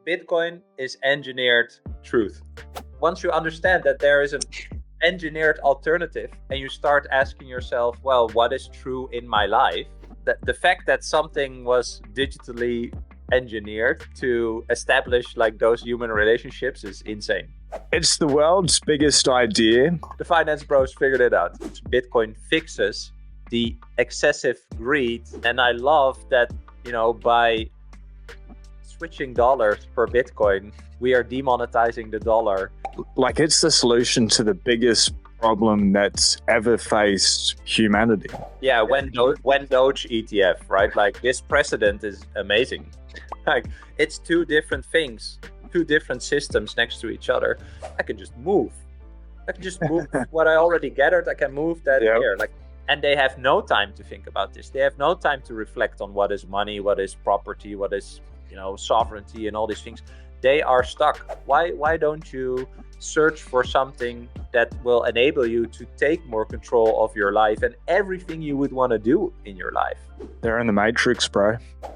Bitcoin is engineered truth. Once you understand that there is an engineered alternative and you start asking yourself, well, what is true in my life? The fact that something was digitally engineered to establish like those human relationships is insane. It's the world's biggest idea. The finance bros figured it out. Bitcoin fixes the excessive greed. And I love that, by switching dollars per Bitcoin, we are demonetizing the dollar. Like, it's the solution to the biggest problem that's ever faced humanity. Yeah, when Doge ETF, right? Like, this precedent is amazing. Like, it's two different things, two different systems next to each other. I can just move what I already gathered. I can move that here. And they have no time to think about this. They have no time to reflect on what is money, what is property, what is sovereignty, and all these things. They are stuck. Why don't you search for something that will enable you to take more control of your life and everything you would want to do in your life? They're in the Matrix, bro.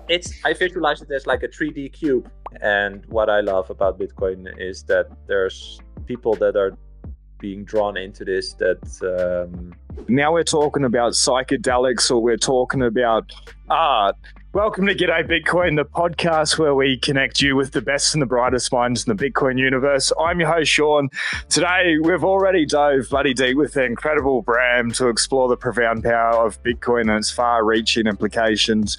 I visualize it as like a 3D cube. And what I love about Bitcoin is that there's people that are being drawn into this that now we're talking about psychedelics, or we're talking about art. Welcome to G'day Bitcoin, the podcast where we connect you with the best and the brightest minds in the Bitcoin universe. I'm your host, Sean. Today, we've already dove bloody deep with the incredible Bram to explore the profound power of Bitcoin and its far-reaching implications.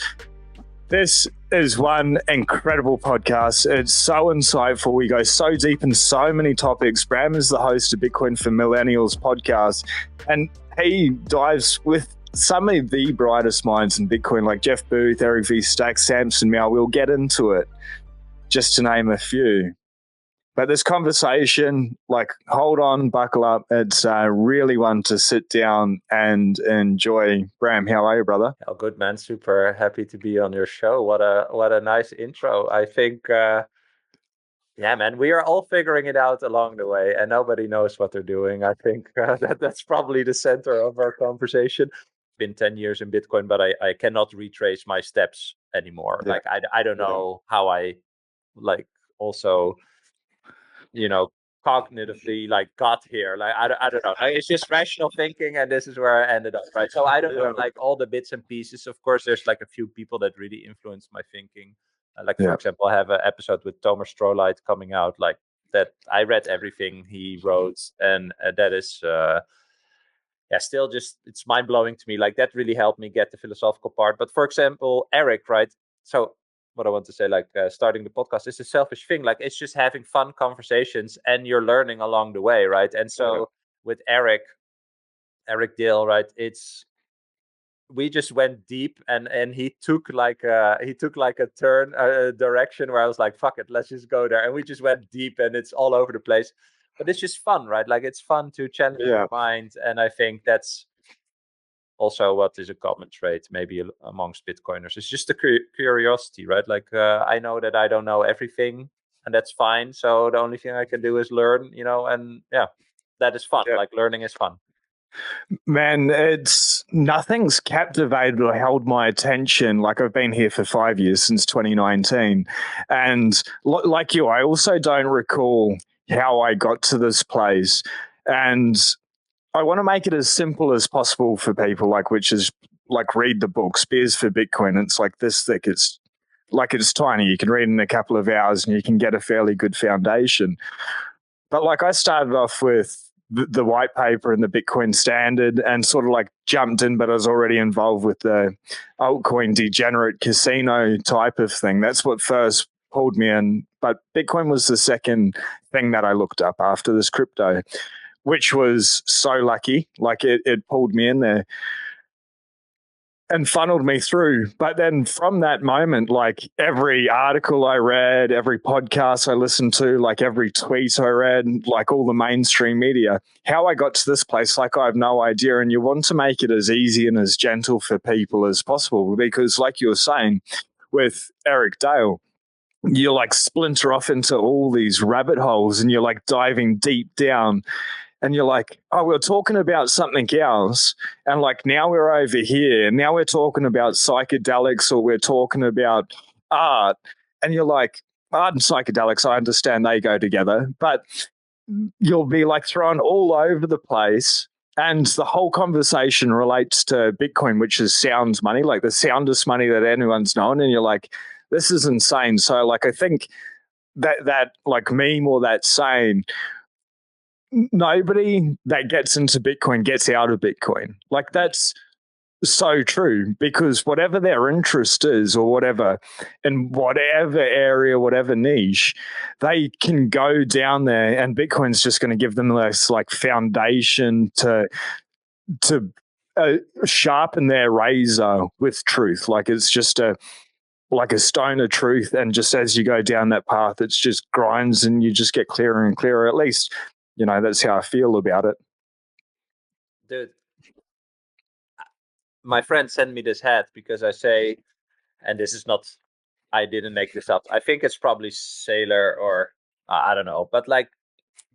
This is one incredible podcast. It's so insightful. We go so deep in so many topics. Bram is the host of Bitcoin for Millennials Podcast, and he dives with some of the brightest minds in Bitcoin, like Jeff Booth, Eric V. Stack, Samson Mow. We'll get into it, just to name a few. But this conversation, hold on, buckle up. It's really one to sit down and enjoy. Bram, how are you, brother? Oh, good, man. Super happy to be on your show. What a nice intro. I think, man, we are all figuring it out along the way, and nobody knows what they're doing. I think that's probably the center of our conversation. Been 10 years in Bitcoin, but I cannot retrace my steps anymore. Yeah. I don't know how I also cognitively got here. I don't know. It's just rational thinking, and this is where I ended up, right? So I don't know all the bits and pieces. Of course, there's a few people that really influenced my thinking. For example, I have an episode with Thomas Strolight coming out that. I read everything he wrote, and that is still just, it's mind-blowing to me. That really helped me get the philosophical part. But for example, Eric, right? So what I want to say, starting the podcast is a selfish thing. It's just having fun conversations, and you're learning along the way, right? And so with Eric Dale, right? We just went deep, and he took a turn, a direction where I was like, fuck it, let's just go there. And we just went deep, and it's all over the place. But it's just fun, right? It's fun to challenge your mind. And I think that's also what is a common trait maybe amongst Bitcoiners. It's just the curiosity, right? I know that I don't know everything, and that's fine. So the only thing I can do is learn, and that is fun. Learning is fun. Man, nothing's captivated or held my attention. I've been here for 5 years, since 2019. And like you, I also don't recall how I got to this place. And I want to make it as simple as possible for people, which is read the book, Spears for Bitcoin. It's this thick. It's tiny. You can read in a couple of hours and you can get a fairly good foundation. But I started off with the white paper and the Bitcoin standard and sort of jumped in, but I was already involved with the altcoin degenerate casino type of thing. That's what first pulled me in. But Bitcoin was the second thing that I looked up after this crypto, which was so lucky. It pulled me in there and funneled me through. But then from that moment, every article I read, every podcast I listened to, every tweet I read, all the mainstream media, how I got to this place, I have no idea. And you want to make it as easy and as gentle for people as possible, because like you were saying with Eric Dale, you splinter off into all these rabbit holes, and you're diving deep down. And you're we're talking about something else. And now we're over here. And now we're talking about psychedelics, or we're talking about art. And you're art and psychedelics, I understand they go together, but you'll be like thrown all over the place. And the whole conversation relates to Bitcoin, which is sound money, like the soundest money that anyone's known. And you're like, this is insane. So, like, I think that like meme or that saying, nobody that gets into Bitcoin gets out of Bitcoin. Like, that's so true, because whatever their interest is, or whatever, in whatever area, whatever niche, they can go down there, and Bitcoin's just going to give them this like foundation to sharpen their razor with truth. Like, it's just like a stone of truth, and just as you go down that path, it's just grinds, and you just get clearer and clearer. At least, that's how I feel about it. Dude, my friend sent me this hat because I say, and this is not, I didn't make this up. I think it's probably Sailor or I don't know, but like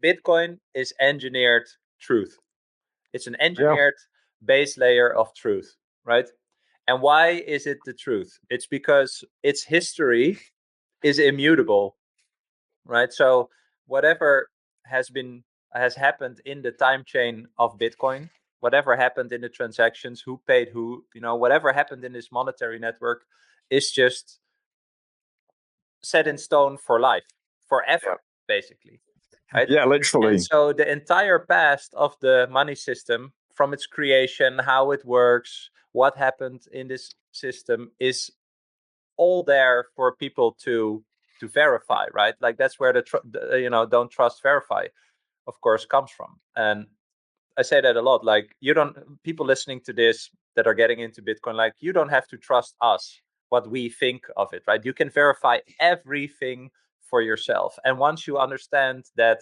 Bitcoin is engineered truth. It's an engineered base layer of truth, right? And why is it the truth? It's because its history is immutable, right? So whatever has happened in the time chain of Bitcoin, whatever happened in the transactions, who paid who, whatever happened in this monetary network is just set in stone for life, forever, basically. Right? Yeah, literally. And so the entire past of the money system, from its creation, how it works, what happened in this system, is all there for people to verify, right? Like that's where the don't trust, verify, of course, comes from. And I say that a lot. Like, people listening to this that are getting into Bitcoin, like, you don't have to trust us, what we think of it, right? You can verify everything for yourself. And once you understand that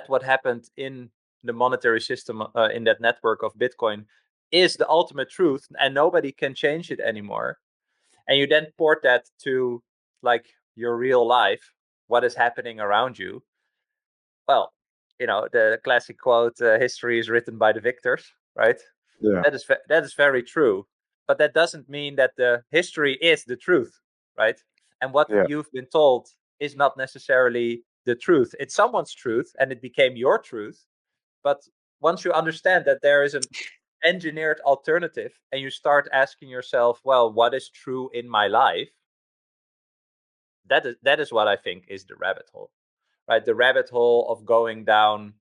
what happened in the monetary system, in that network of Bitcoin, is the ultimate truth, and nobody can change it anymore, and you then port that to like your real life, what is happening around you, well, the classic quote, history is written by the victors, right? Yeah. That is very true, but that doesn't mean that the history is the truth, right? And what you've been told is not necessarily the truth. It's someone's truth, and it became your truth. But once you understand that there is an engineered alternative, and you start asking yourself, well, what is true in my life? That is what I think is the rabbit hole, right? The rabbit hole of going down,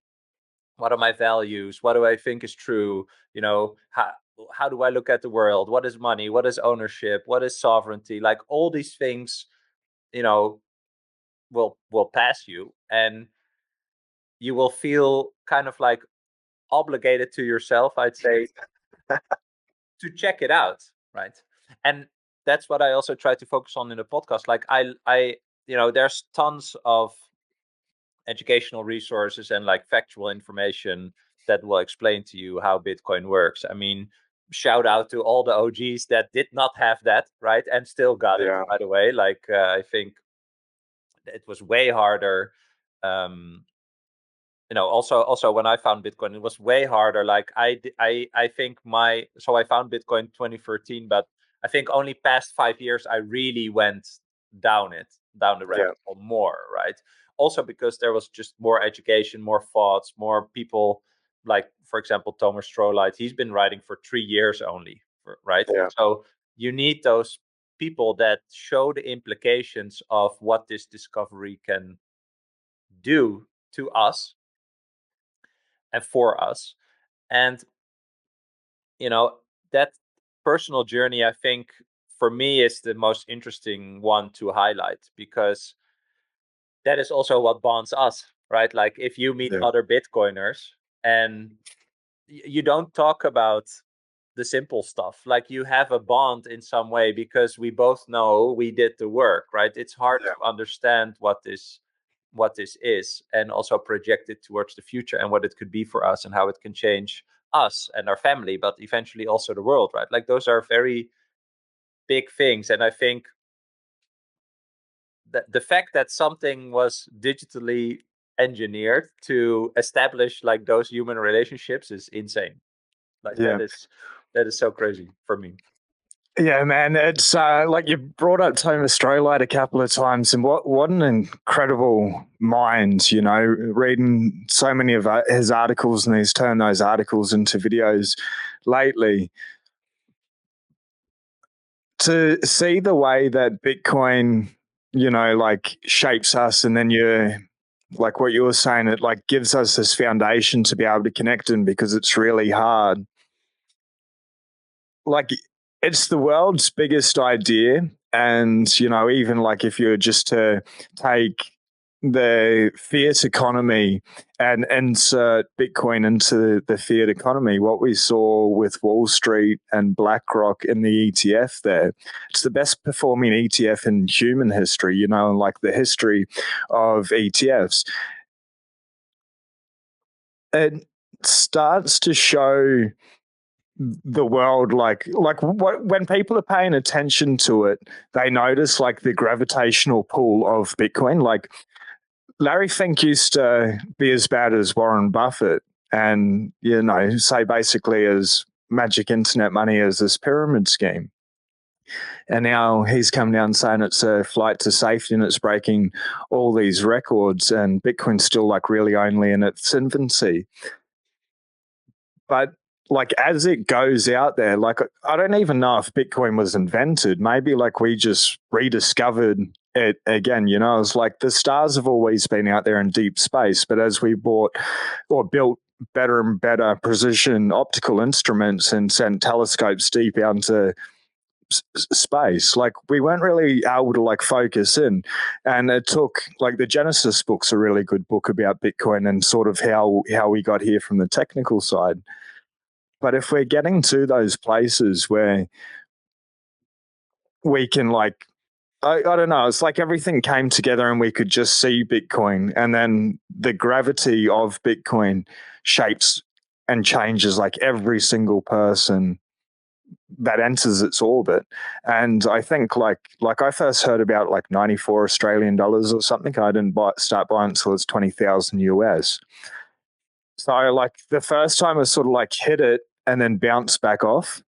what are my values? What do I think is true? How do I look at the world? What is money? What is ownership? What is sovereignty? Like, all these things, you know, will pass you, and you will feel kind of like obligated to yourself, I'd say, to check it out, right? And that's what I also try to focus on in the podcast. Like, there's tons of educational resources and like factual information that will explain to you how Bitcoin works. I mean, shout out to all the OGs that did not have that, right? And still got it, by the way. Like, I think it was way harder. Also when I found Bitcoin, it was way harder. Like, I think I found Bitcoin 2013, but I think only past 5 years I really went down the rabbit hole more, right? Also because there was just more education, more thoughts, more people, like, for example, Thomas Strolight, he's been writing for 3 years only, right? So you need those people that show the implications of what this discovery can do to us and for us. And that personal journey, I think, for me, is the most interesting one to highlight, because that is also what bonds us, right? Like, if you meet other Bitcoiners and you don't talk about the simple stuff, like, you have a bond in some way because we both know we did the work, right? It's hard to understand what this is, and also project it towards the future and what it could be for us and how it can change us and our family, but eventually also the world, right? Like, those are very big things. And I think that the fact that something was digitally engineered to establish like those human relationships is insane. Like, that is so crazy for me. Yeah, man, it's like you brought up Thomas Strolight a couple of times, and what an incredible mind, you know, reading so many of his articles, and he's turned those articles into videos lately. To see the way that Bitcoin, you know, like shapes us, and then you're like what you were saying, it like gives us this foundation to be able to connect in because it's really hard. Like it's the world's biggest idea, and you know, even like if you were just to take the fiat economy and insert Bitcoin into the fiat economy, what we saw with Wall Street and BlackRock in the ETF there, it's the best performing ETF in human history, you know, and like the history of ETFs. It starts to show the world like what, when people are paying attention to it, they notice like the gravitational pull of Bitcoin. Like Larry Fink used to be as bad as Warren Buffett, and you know, say basically as magic internet money as this pyramid scheme. And now he's come down saying it's a flight to safety and it's breaking all these records, and Bitcoin's still like really only in its infancy. But like as it goes out there, like I don't even know if Bitcoin was invented. Maybe like we just rediscovered it again. You know, it's like the stars have always been out there in deep space, but as we bought or built better and better precision optical instruments and sent telescopes deep out into space, like we weren't really able to like focus in. And it took like the Genesis book's a really good book about Bitcoin and sort of how we got here from the technical side. But if we're getting to those places where we can like I don't know, it's like everything came together and we could just see Bitcoin, and then the gravity of Bitcoin shapes and changes like every single person that enters its orbit. And I think like I first heard about like 94 Australian dollars or something. I didn't start buying until it's 20,000 US. So like the first time I sort of like hit it and then bounced back off.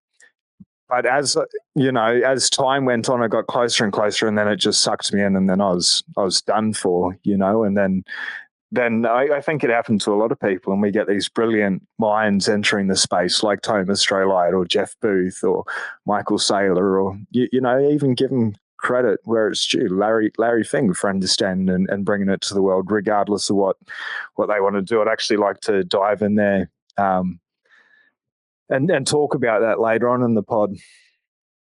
But as you know, as time went on, I got closer and closer, and then it just sucked me in, and then I was done for, you know. And then I think it happened to a lot of people, and we get these brilliant minds entering the space, like Thomas Strolight or Jeff Booth or Michael Saylor, or you know, even give them credit where it's due, Larry Fink, for understanding and bringing it to the world, regardless of what they want to do. I'd actually like to dive in there. And talk about that later on in the pod.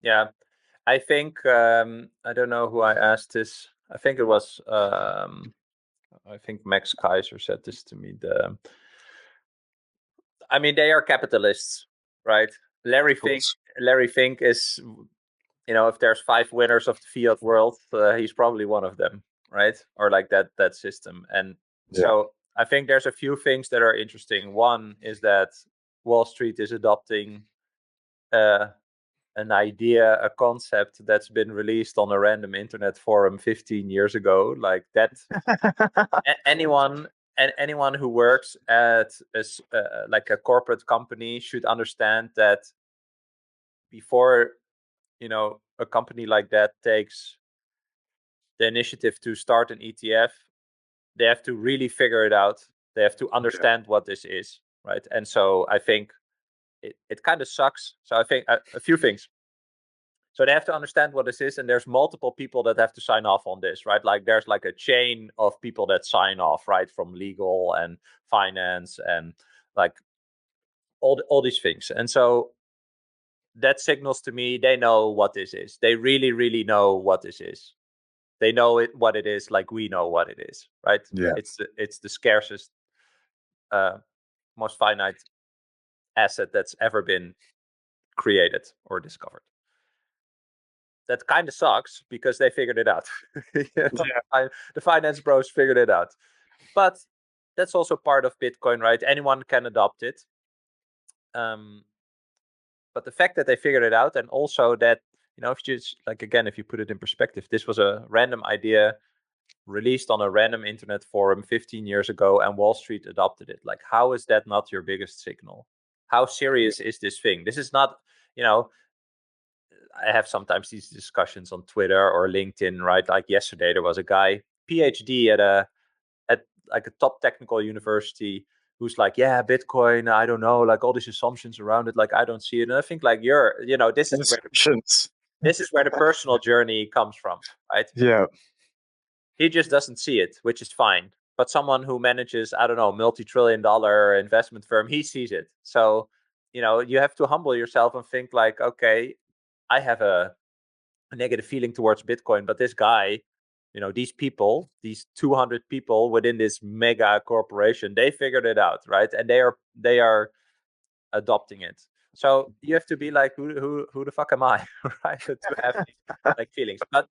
Yeah, I think I don't know who I asked this. I think it was I think Max Kaiser said this to me. I mean, they are capitalists, right? Larry Fink is, you know, if there's 5 winners of the fiat world, he's probably one of them, right? Or like that system. And so I think there's a few things that are interesting. One is that Wall Street is adopting an idea, a concept that's been released on a random internet forum 15 years ago. Like that, anyone who works at like a corporate company should understand that before, you know, a company like that takes the initiative to start an ETF, they have to really figure it out. They have to understand what this is, right? And so I think it kind of sucks. So I think a few things. So they have to understand what this is, and there's multiple people that have to sign off on this, right? Like there's like a chain of people that sign off, right? From legal and finance and like all these things. And so that signals to me they know what this is. They really, really know what this is. They know what it is, like we know what it is, right? Yeah. It's the scarcest, most finite asset that's ever been created or discovered. That kind of sucks because they figured it out. The finance bros figured it out. But that's also part of Bitcoin, right? Anyone can adopt it. But the fact that they figured it out, and also that, you know, if you just, like, again, if you put it in perspective, this was a random idea released on a random internet forum 15 years ago, and Wall Street adopted it. Like, how is that not your biggest signal? How serious is this thing? This is not, you know, I have sometimes these discussions on Twitter or LinkedIn, right? Like yesterday, there was a guy, PhD at like a top technical university, who's like, yeah, Bitcoin, I don't know, like all these assumptions around it, like I don't see it. And I think like this is where the personal journey comes from, right? Yeah. He just doesn't see it, which is fine. But someone who manages, I don't know, multi-trillion-dollar investment firm, he sees it. So, you have to humble yourself and think like, okay, I have a negative feeling towards Bitcoin, but this guy, these people, these 200 people within this mega corporation, they figured it out, right? And they are adopting it. So you have to be like, who the fuck am I, right? To have these like feelings. But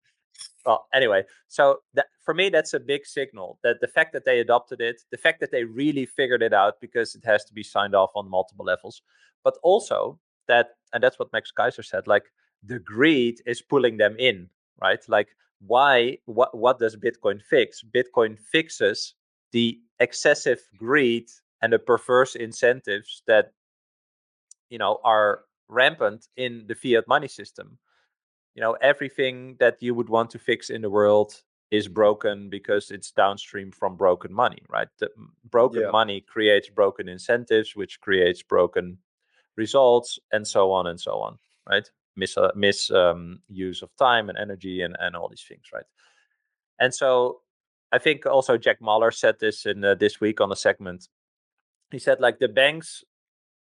well, anyway, so for me, that's a big signal that the fact that they adopted it, the fact that they really figured it out, because it has to be signed off on multiple levels, but also and that's what Max Kaiser said, like the greed is pulling them in, right? Like what does Bitcoin fix? Bitcoin fixes the excessive greed and the perverse incentives that, are rampant in the fiat money system. Everything that you would want to fix in the world is broken because it's downstream from broken money, right? The broken money creates broken incentives, which creates broken results, and so on and so on, right? Use of time and energy and all these things, right? And so I think also Jack Mahler said this in this week on a segment. He said, like, the banks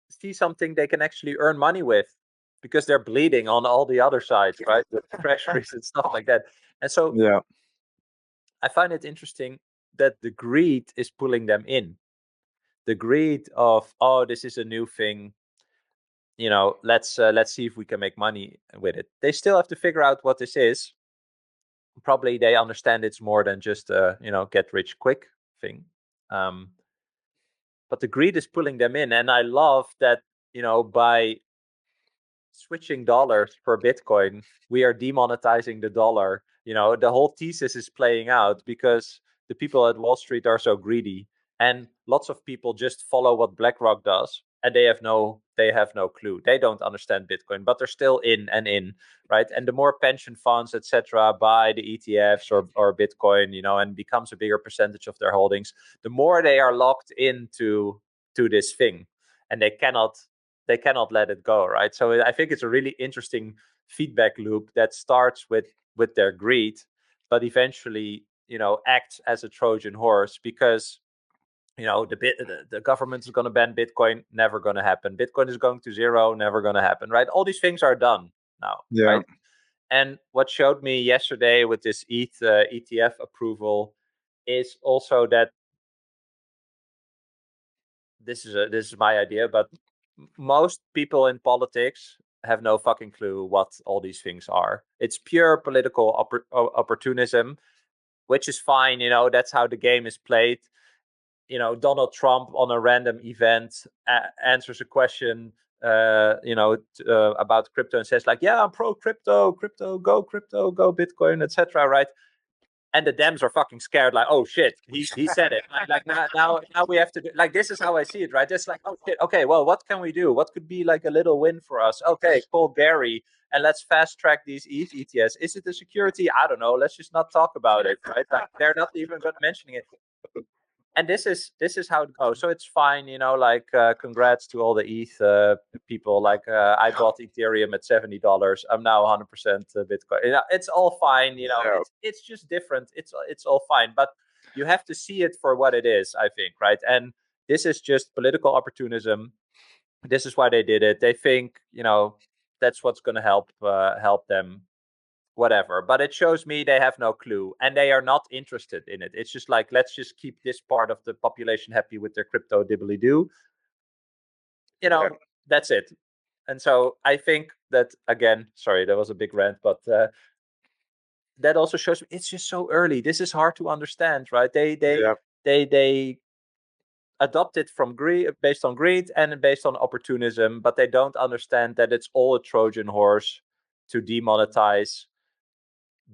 see something they can actually earn money with because they're bleeding on all the other sides, right? With treasuries and stuff like that. And so I find it interesting that the greed is pulling them in. The greed of, oh, this is a new thing. Let's see if we can make money with it. They still have to figure out what this is. Probably they understand it's more than just a get rich quick thing. But the greed is pulling them in, and I love that by switching dollars for Bitcoin, we are demonetizing the dollar. The whole thesis is playing out because the people at Wall Street are so greedy, and lots of people just follow what BlackRock does, and they have no clue. They don't understand Bitcoin, but they're still in, right? And the more pension funds, etc., buy the ETFs or Bitcoin, and becomes a bigger percentage of their holdings, the more they are locked into this thing, and they cannot let it go, right? So I think it's a really interesting feedback loop that starts with their greed, but eventually, acts as a Trojan horse because the government is going to ban Bitcoin, never going to happen. Bitcoin is going to zero, never going to happen, right? All these things are done now, right? And what showed me yesterday with this ETF approval is also that this is my idea, but most people in politics have no fucking clue what all these things are. It's pure political opportunism, which is fine. That's how the game is played. Donald Trump on a random event answers a question, about crypto and says like, "Yeah, I'm pro crypto, go Bitcoin, etc." Right? And the Dems are fucking scared, like, oh shit, he said it. Like now we have to do, like, this is how I see it, right? It's like, oh shit, okay, well, what can we do? What could be like a little win for us? Okay, call Gary and let's fast track these ETS. Is it the security? I don't know. Let's just not talk about it, right? Like, they're not even mentioning it. And this is how it goes. So it's fine, like, congrats to all the ETH people. Like, I bought Ethereum at $70. I'm now 100% Bitcoin. It's all fine. It's just different. It's all fine. But you have to see it for what it is, I think, right? And this is just political opportunism. This is why they did it. They think, that's what's going to help them, whatever. But it shows me they have no clue and they are not interested in it. It's just like, let's just keep this part of the population happy with their crypto dibbly do. That's it. And so I think that, again, sorry, that was a big rant, but that also shows me it's just so early. This is hard to understand, right? They adopt it from greed, based on greed and based on opportunism, but they don't understand that it's all a Trojan horse to demonetize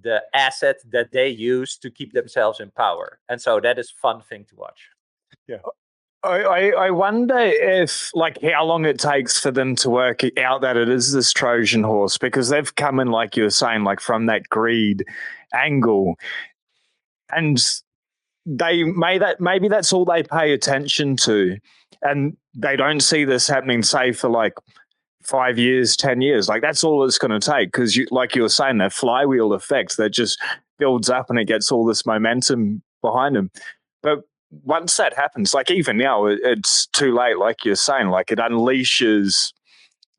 the asset that they use to keep themselves in power. And so that is fun thing to watch. Yeah. I wonder if, like, how long it takes for them to work out that it is this Trojan horse, because they've come in, like you were saying, like from that greed angle, and maybe that's all they pay attention to, and they don't see this happening, say, for like 5 years, 10 years. Like that's all it's going to take, because like you were saying, that flywheel effect that just builds up and it gets all this momentum behind them. But once that happens, like even now, it's too late. Like you're saying, like it unleashes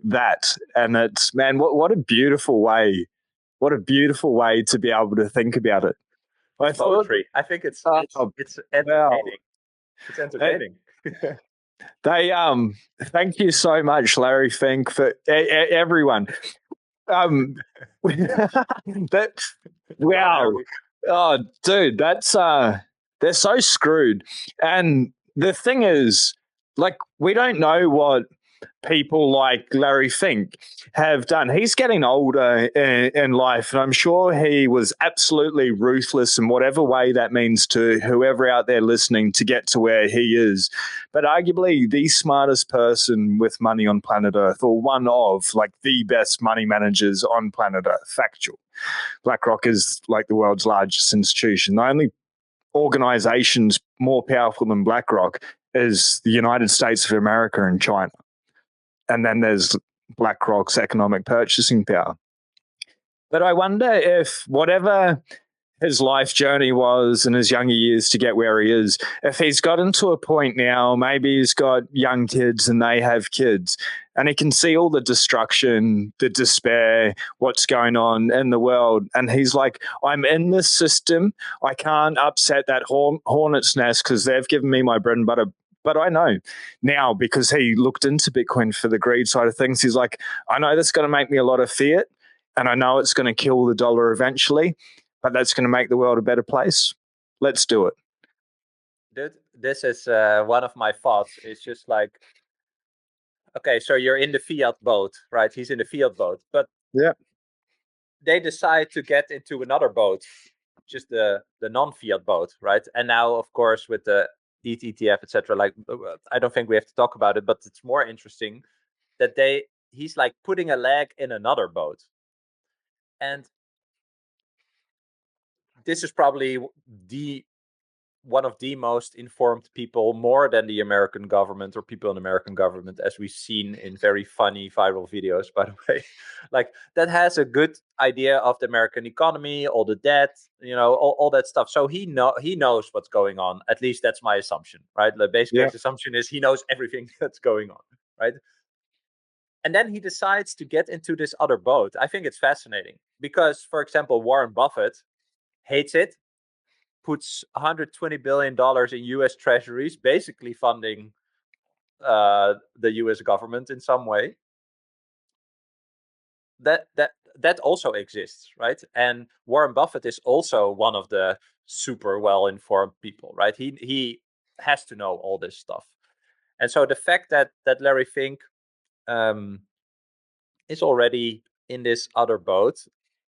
that, and it's, man, what a beautiful way! What a beautiful way to be able to think about it. I It's thought, poetry. I think it's oh, it's wow. entertaining. It's entertaining. They thank you so much, Larry Fink, for everyone. That, Go on, wow. Harry. Oh, dude, that's they're so screwed. And the thing is, like, we don't know what people like Larry Fink have done. He's getting older in life, and I'm sure he was absolutely ruthless in whatever way that means to whoever out there listening to get to where he is. But arguably the smartest person with money on planet Earth, or one of like the best money managers on planet Earth, factual. BlackRock is like the world's largest institution. The only organizations more powerful than BlackRock is the United States of America and China. And then there's BlackRock's economic purchasing power. But I wonder if whatever his life journey was in his younger years to get where he is, if he's gotten to a point now, maybe he's got young kids and they have kids, and he can see all the destruction, the despair, what's going on in the world. And he's like, I'm in this system. I can't upset that hornet's nest because they've given me my bread and butter. But I know now, because he looked into Bitcoin for the greed side of things, he's like, I know that's going to make me a lot of fiat, and I know it's going to kill the dollar eventually, but that's going to make the world a better place. Let's do it. Dude, this is one of my thoughts. It's just like, okay, so you're in the fiat boat, right? He's in the fiat boat, but yeah, they decide to get into another boat, just the non-fiat boat, right? And now, of course, with the ETH, ETF, etc., like I don't think we have to talk about it, but it's more interesting that he's like putting a leg in another boat, and this is probably the one of the most informed people, more than the American government or people in the American government, as we've seen in very funny viral videos, by the way, like that has a good idea of the American economy, all the debt, all that stuff. So he knows what's going on. At least that's my assumption, right? The base case assumption is he knows everything that's going on, right? And then he decides to get into this other boat. I think it's fascinating because, for example, Warren Buffett hates it, puts $120 billion in US treasuries, basically funding the US government in some way. That also exists, right? And Warren Buffett is also one of the super well-informed people, right? He has to know all this stuff. And so the fact that Larry Fink is already in this other boat,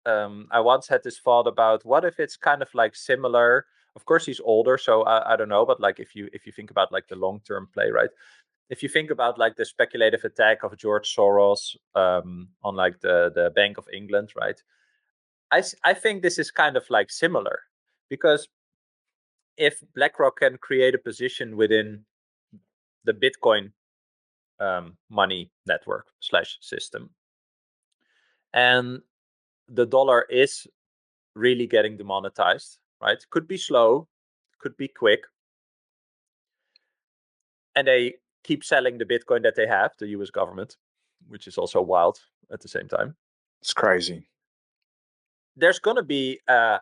I once had this thought about, what if it's kind of like similar. Of course, he's older, so I don't know. But like, if you think about like the long-term play, right? If you think about like the speculative attack of George Soros on like the Bank of England, right? I think this is kind of like similar, because if BlackRock can create a position within the Bitcoin money network / system, and the dollar is really getting demonetized, right? Could be slow, could be quick, and they keep selling the Bitcoin that they have, the US government, which is also wild at the same time. It's crazy. There's going to be a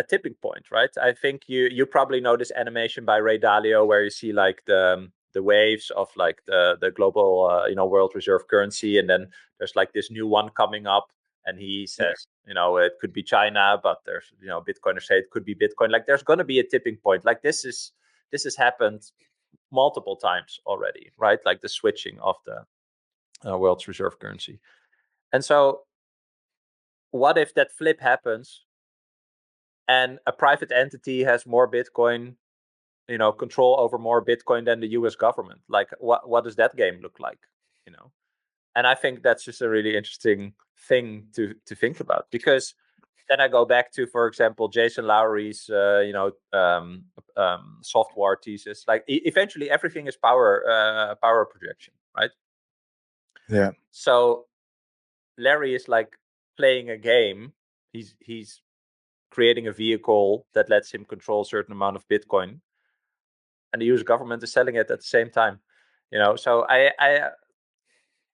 tipping point, right? I think you probably know this animation by Ray Dalio, where you see like the waves of like the global world reserve currency, and then there's like this new one coming up, and he says, it could be China, but there's Bitcoiners say it could be Bitcoin. Like there's going to be a tipping point. Like this has happened multiple times already, right? Like the switching of the world's reserve currency. And so what if that flip happens and a private entity has more Bitcoin control over more Bitcoin than the US government. Like, what does that game look like? And I think that's just a really interesting thing to think about, because then I go back to, for example, Jason Lowery's software thesis. Like, eventually everything is power projection, right? Yeah. So Larry is like playing a game. He's creating a vehicle that lets him control a certain amount of Bitcoin, and the US government is selling it at the same time. So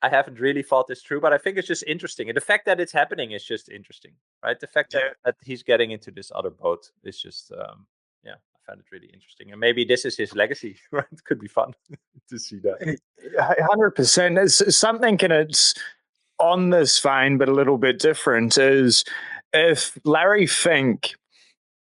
I haven't really thought this through, but I think it's just interesting. And the fact that it's happening is just interesting, right? The fact that he's getting into this other boat is just, I find it really interesting. And maybe this is his legacy, right? It could be fun to see that. 100%. It's something, and it's on this vein, but a little bit different, is if Larry Fink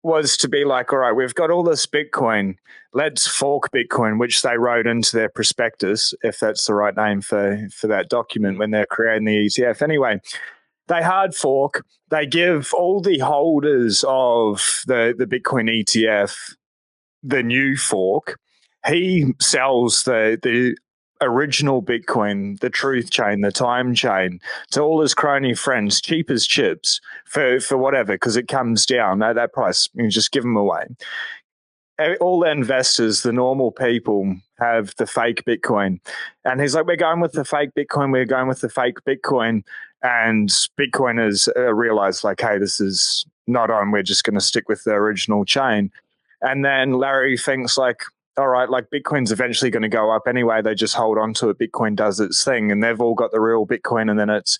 was to be like, all right, we've got all this Bitcoin, let's fork Bitcoin, which they wrote into their prospectus, if that's the right name for that document when they're creating the ETF. Anyway, they hard fork, they give all the holders of the Bitcoin ETF the new fork. He sells the original Bitcoin, the truth chain, the time chain, to all his crony friends, cheap as chips for whatever, because it comes down at that price. You just give them away. All the investors, the normal people, have the fake Bitcoin. And he's like, we're going with the fake Bitcoin. We're going with the fake Bitcoin. And Bitcoiners realize, like, hey, this is not on. We're just going to stick with the original chain. And then Larry thinks, like, all right, like, Bitcoin's eventually going to go up anyway. They just hold on to it. Bitcoin does its thing, and they've all got the real Bitcoin, and then it's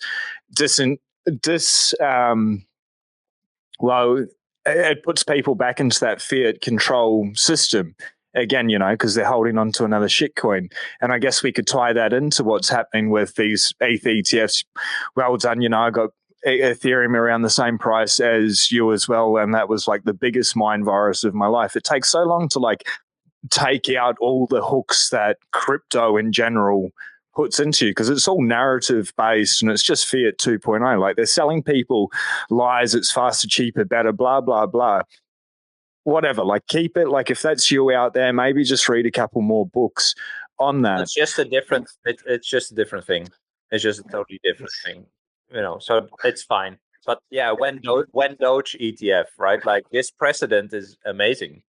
it puts people back into that fiat control system again, because they're holding on to another shitcoin. And I guess we could tie that into what's happening with these ETH ETFs. Well done, I got Ethereum around the same price as you as well, and that was like the biggest mind virus of my life. It takes so long to like take out all the hooks that crypto in general puts into you, because it's all narrative based and it's just fiat 2.0. Like, they're selling people lies, it's faster, cheaper, better, blah blah blah, whatever. Like, keep it, like, if that's you out there, maybe just read a couple more books on that. It's just a different it's just a different thing. It's just a totally different thing, so it's fine. But yeah, when Doge ETF, right? Like, this precedent is amazing.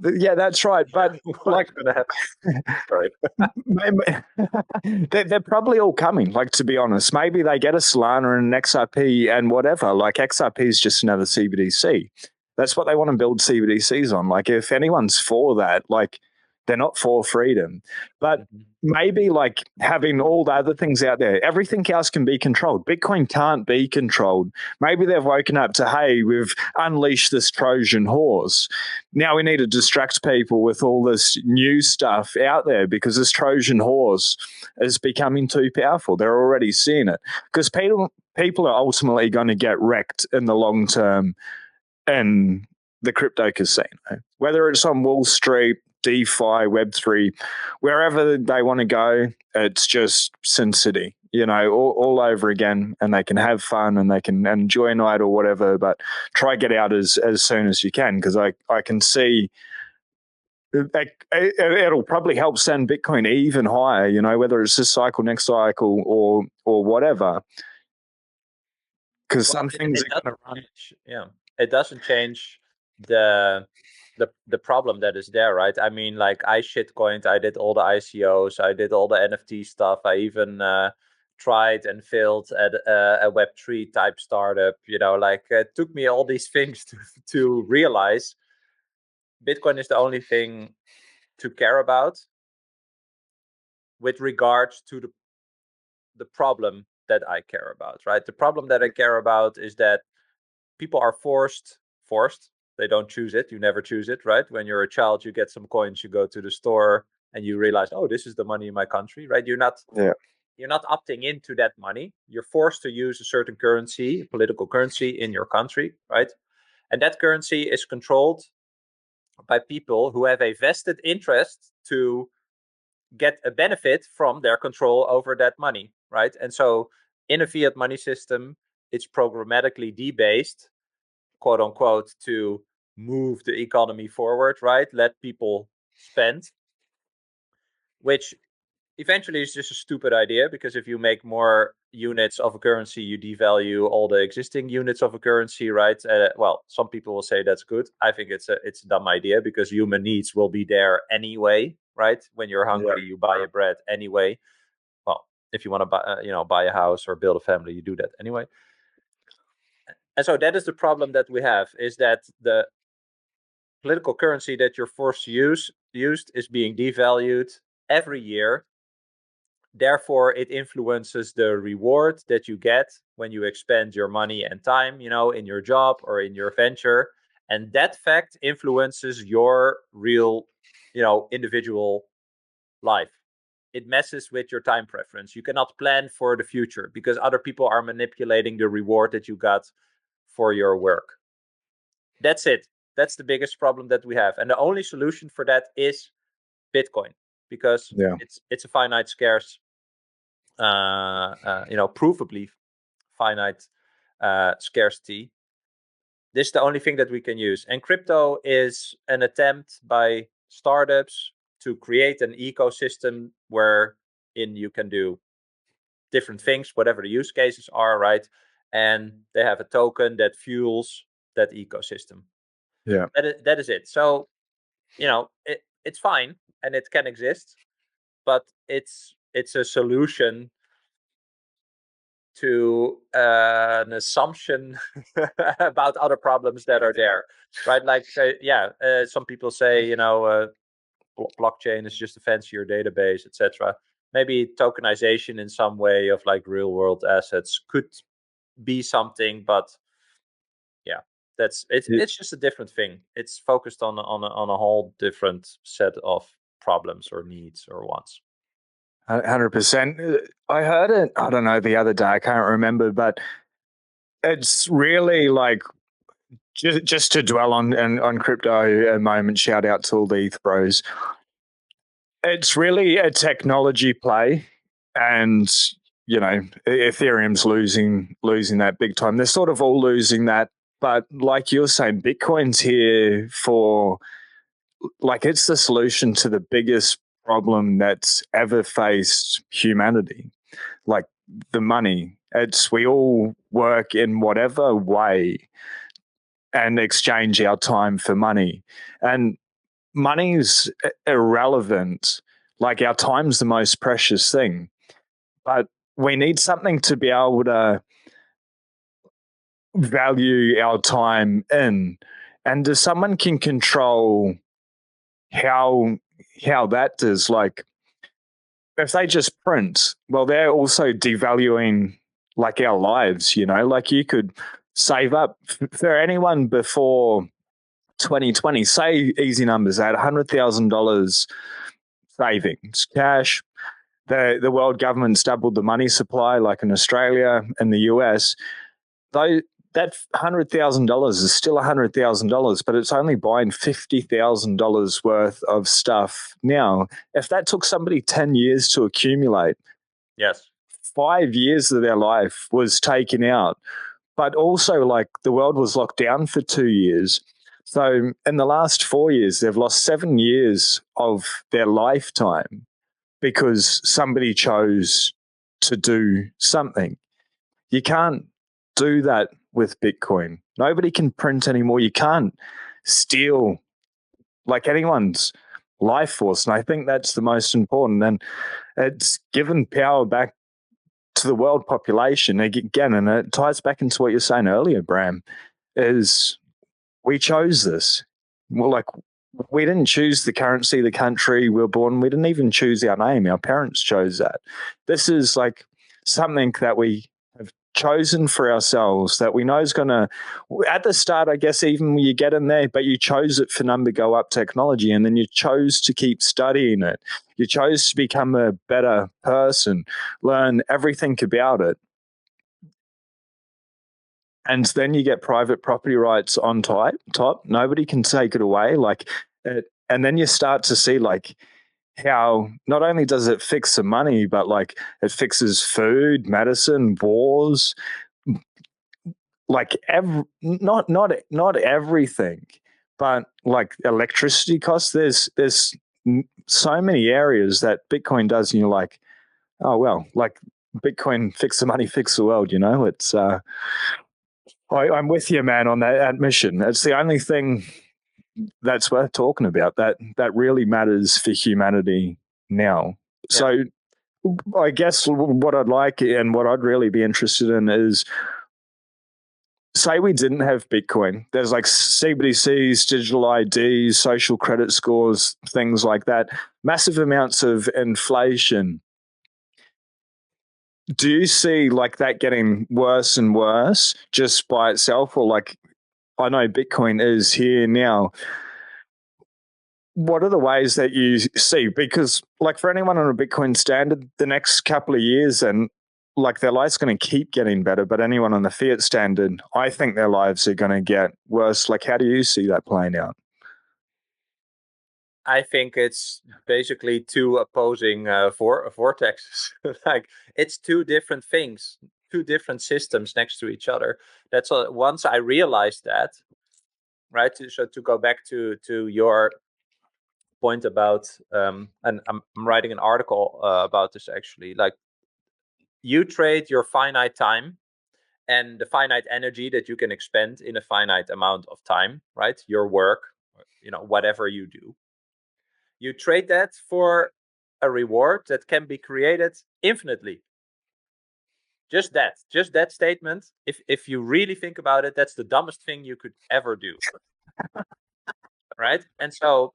Yeah, that's right. But what's gonna happen? Sorry. They're probably all coming, like, to be honest. Maybe they get a Solana and an XRP and whatever. Like, XRP is just another CBDC. That's what they want to build CBDCs on. Like, if anyone's for that, like, they're not for freedom. But maybe, like, having all the other things out there, everything else can be controlled. Bitcoin can't be controlled. Maybe they've woken up to, hey, we've unleashed this Trojan horse. Now we need to distract people with all this new stuff out there, because this Trojan horse is becoming too powerful. They're already seeing it, because people are ultimately going to get wrecked in the long term in the crypto casino, whether it's on Wall Street, DeFi, Web3, wherever they want to go. It's just Sin City, all over again, and they can have fun and they can enjoy a night or whatever, but try get out as soon as you can, because I can see it'll probably help send Bitcoin even higher, whether it's this cycle, next cycle, or whatever. Because some things are going to run. Yeah, it doesn't change the problem that is there, right? I mean, like, I shitcoined, I did all the ICOs, I did all the NFT stuff, I even tried and failed at a Web3 type startup. Like, it took me all these things to realize Bitcoin is the only thing to care about with regards to the problem that I care about, right? The problem that I care about is that people are forced. They don't choose it. You never choose it, right? When you're a child, you get some coins, you go to the store, and you realize, oh, this is the money in my country, right? You're not opting into that money. You're forced to use a certain currency, political currency in your country, right? And that currency is controlled by people who have a vested interest to get a benefit from their control over that money, right? And so in a fiat money system, it's programmatically debased, quote unquote, to move the economy forward, right? Let people spent, which eventually is just a stupid idea, because if you make more units of a currency, you devalue all the existing units of a currency, right? Well, some people will say that's good. I think it's a dumb idea, because human needs will be there anyway, right? When you're hungry, you buy a bread anyway. Well, if you want to buy a house or build a family, you do that anyway. And so that is the problem that we have, is that the political currency that you're forced to used is being devalued every year. Therefore, it influences the reward that you get when you expend your money and time, in your job or in your venture. And that fact influences your real, individual life. It messes with your time preference. You cannot plan for the future because other people are manipulating the reward that you got for your work. That's it. That's the biggest problem that we have. And the only solution for that is Bitcoin, because it's a finite, scarce, provably finite scarcity. This is the only thing that we can use. And crypto is an attempt by startups to create an ecosystem wherein you can do different things, whatever the use cases are, right? And they have a token that fuels that ecosystem. Yeah. That is it. So, it's fine and it can exist, but it's a solution to an assumption about other problems that are there, right? Like, some people say, blockchain is just a fancier database, etc. Maybe tokenization in some way of like real world assets could be something, but yeah, it's just a different thing. It's focused on a whole different set of problems or needs or wants. 100%. I heard it, I don't know, the other day, I can't remember, but it's really like, just to dwell on crypto a moment, shout out to all the ETH bros. It's really a technology play, and Ethereum's losing that big time. They're sort of all losing that, but like you're saying, Bitcoin's here for, like, it's the solution to the biggest problem that's ever faced humanity, like the money. We all work in whatever way and exchange our time for money. And money's irrelevant. Like, our time's the most precious thing. But we need something to be able to value our time in. And if someone can control how that does, like, if they just print, well, they're also devaluing like our lives, like you could save up for anyone before 2020, say easy numbers, at $100,000 savings, cash. The world government's doubled the money supply, like in Australia and the US. Though that $100,000 is still $100,000, but it's only buying $50,000 worth of stuff now. If that took somebody 10 years to accumulate, yes, 5 years of their life was taken out. But also, like, the world was locked down for 2 years. So in the last 4 years, they've lost 7 years of their lifetime because somebody chose to do something. You can't do that with Bitcoin. Nobody can print anymore. You can't steal like anyone's life force. And I think that's the most important. And it's given power back to the world population again. And it ties back into what you're saying earlier, Bram, is we chose this. Well, like, we didn't choose the currency, the country we were born. We didn't even choose our name. Our parents chose that. This is like something that we have chosen for ourselves, that we know is going to, at the start, I guess, even when you get in there, but you chose it for number go up technology, and then you chose to keep studying it. You chose to become a better person, learn everything about it. And then you get private property rights on top. Nobody can take it away. And then you start to see, like, how not only does it fix the money, but like it fixes food, medicine, wars, like not everything, but like electricity costs. There's so many areas that Bitcoin does, and you're like, oh well, like Bitcoin fix the money, fix the world. It's I'm with you, man, on that admission. It's the only thing that's worth talking about that really matters for humanity now. Yeah. So I guess what I'd like and what I'd really be interested in is, say we didn't have Bitcoin. There's like CBDCs, digital IDs, social credit scores, things like that, massive amounts of inflation. Do you see like that getting worse and worse just by itself? Or like, I know Bitcoin is here now. What are the ways that you see? Because like for anyone on a Bitcoin standard, the next couple of years and like their life's going to keep getting better, but anyone on the fiat standard, I think their lives are going to get worse. Like, how do you see that playing out? I think it's basically two opposing vortexes. Like it's two different things, two different systems next to each other. That's once I realized that, right? So to go back to your point about, and I'm writing an article about this actually. Like you trade your finite time and the finite energy that you can expend in a finite amount of time, right? Your work, whatever you do. You trade that for a reward that can be created infinitely. Just that statement. If you really think about it, that's the dumbest thing you could ever do. Right? And so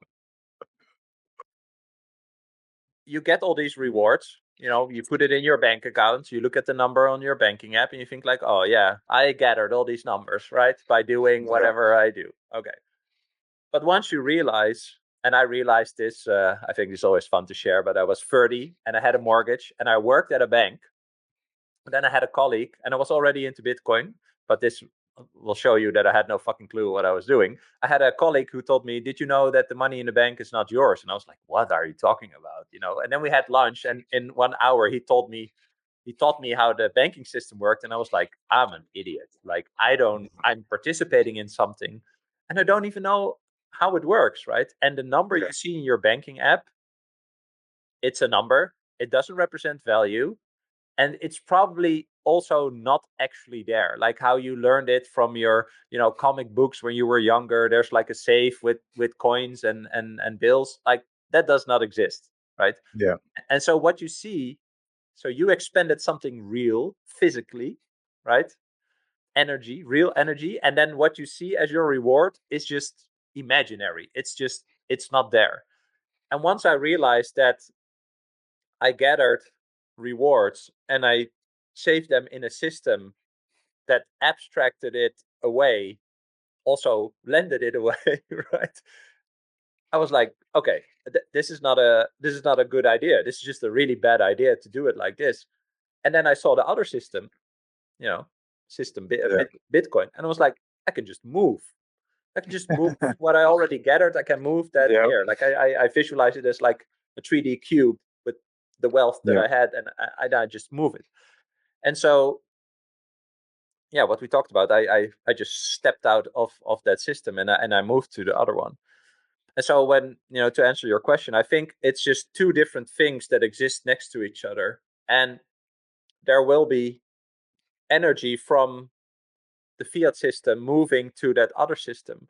you get all these rewards. You put it in your bank account, you look at the number on your banking app and you think like, oh yeah, I gathered all these numbers, right? By doing whatever I do. Okay. But once you realize, and I realized this, I think it's always fun to share, but I was 30 and I had a mortgage and I worked at a bank. And then I had a colleague and I was already into Bitcoin, but this will show you that I had no fucking clue what I was doing. I had a colleague who told me, did you know that the money in the bank is not yours? And I was like, what are you talking about? And then we had lunch and in 1 hour he taught me how the banking system worked. And I was like, I'm an idiot. Like I'm participating in something and I don't even know how it works, right? And the number you see in your banking app, it's a number. It doesn't represent value. And it's probably also not actually there, like how you learned it from your comic books when you were younger. There's like a safe with coins and bills. Like that does not exist, right? Yeah. And so what you see, so you expended something real physically, right? Energy, real energy, and then what you see as your reward is just imaginary. It's not there. And once I realized that I gathered rewards and I saved them in a system that abstracted it away, also lended it away, right? I was like, okay, this is not a good idea. This is just a really bad idea to do it like this. And then I saw the other system, you know, Bitcoin, and I was like, I can just move. I can just move what I already gathered. I can move that here. Like I visualize it as like a 3D cube with the wealth that I had, and I just move it. And so, yeah, what we talked about, I just stepped out of that system and I moved to the other one. And so when to answer your question, I think it's just two different things that exist next to each other, and there will be energy from the fiat system moving to that other system.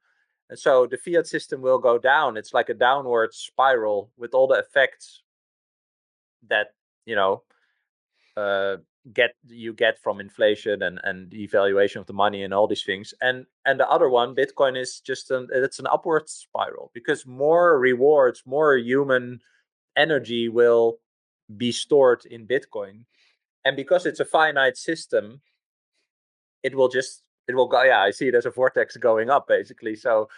And so the fiat system will go down. It's like a downward spiral with all the effects that uh, get from inflation and devaluation of the money and all these things. And the other one, Bitcoin, is just it's an upward spiral because more rewards, more human energy will be stored in Bitcoin. And because it's a finite system, it will go. Yeah, I see it as a vortex going up, basically. So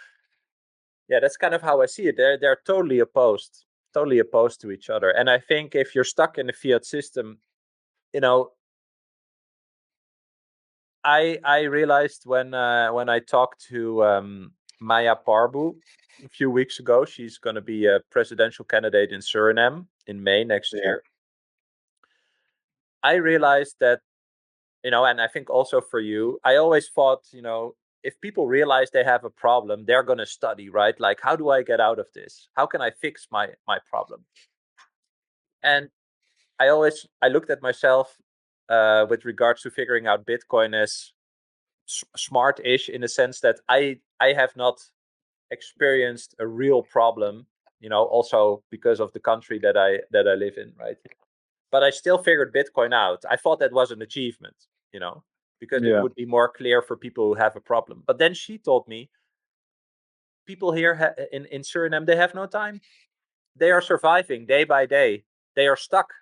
yeah, that's kind of how I see it. They're totally opposed to each other. And I think if you're stuck in the fiat system, I realized when I talked to Maya Parbu a few weeks ago. She's going to be a presidential candidate in Suriname in May next year. I realized that, and I think also for you, I always thought, if people realize they have a problem, they're going to study, right? Like, how do I get out of this? How can I fix my problem? And I looked at myself with regards to figuring out Bitcoin as smart-ish, in the sense that I have not experienced a real problem, also because of the country that I live in, right? But I still figured Bitcoin out. I thought that was an achievement, because it would be more clear for people who have a problem. But then she told me, people here in Suriname, they have no time. They are surviving day by day. They are stuck,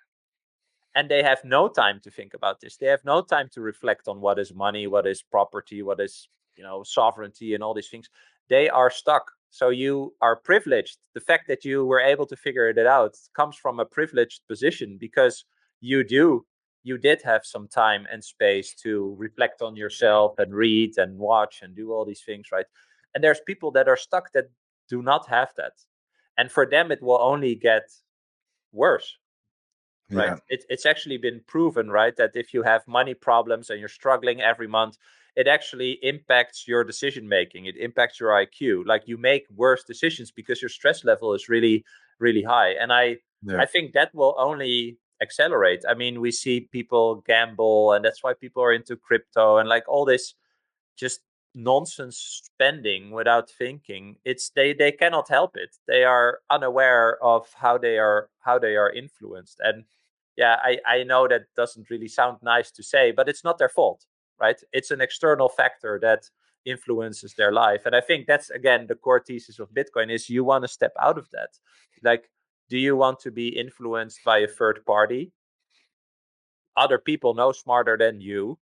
and they have no time to think about this. They have no time to reflect on what is money, what is property, what is sovereignty, and all these things. They are stuck. So you are privileged. The fact that you were able to figure it out comes from a privileged position, because you did have some time and space to reflect on yourself and read and watch and do all these things, right? And there's people that are stuck that do not have that, and for them it will only get worse, right? It's actually been proven, right, that if you have money problems and you're struggling every month, it actually impacts your decision making. It impacts your IQ. Like, you make worse decisions because your stress level is really, really high. And I think that will only accelerate. I mean, we see people gamble, and that's why people are into crypto and like all this just nonsense spending without thinking. It's they cannot help it. They are unaware of how they are influenced. And yeah, I know that doesn't really sound nice to say, but it's not their fault, right? It's an external factor that influences their life. And I think that's, again, the core thesis of Bitcoin is you want to step out of that. Like, do you want to be influenced by a third party, other people no smarter than you,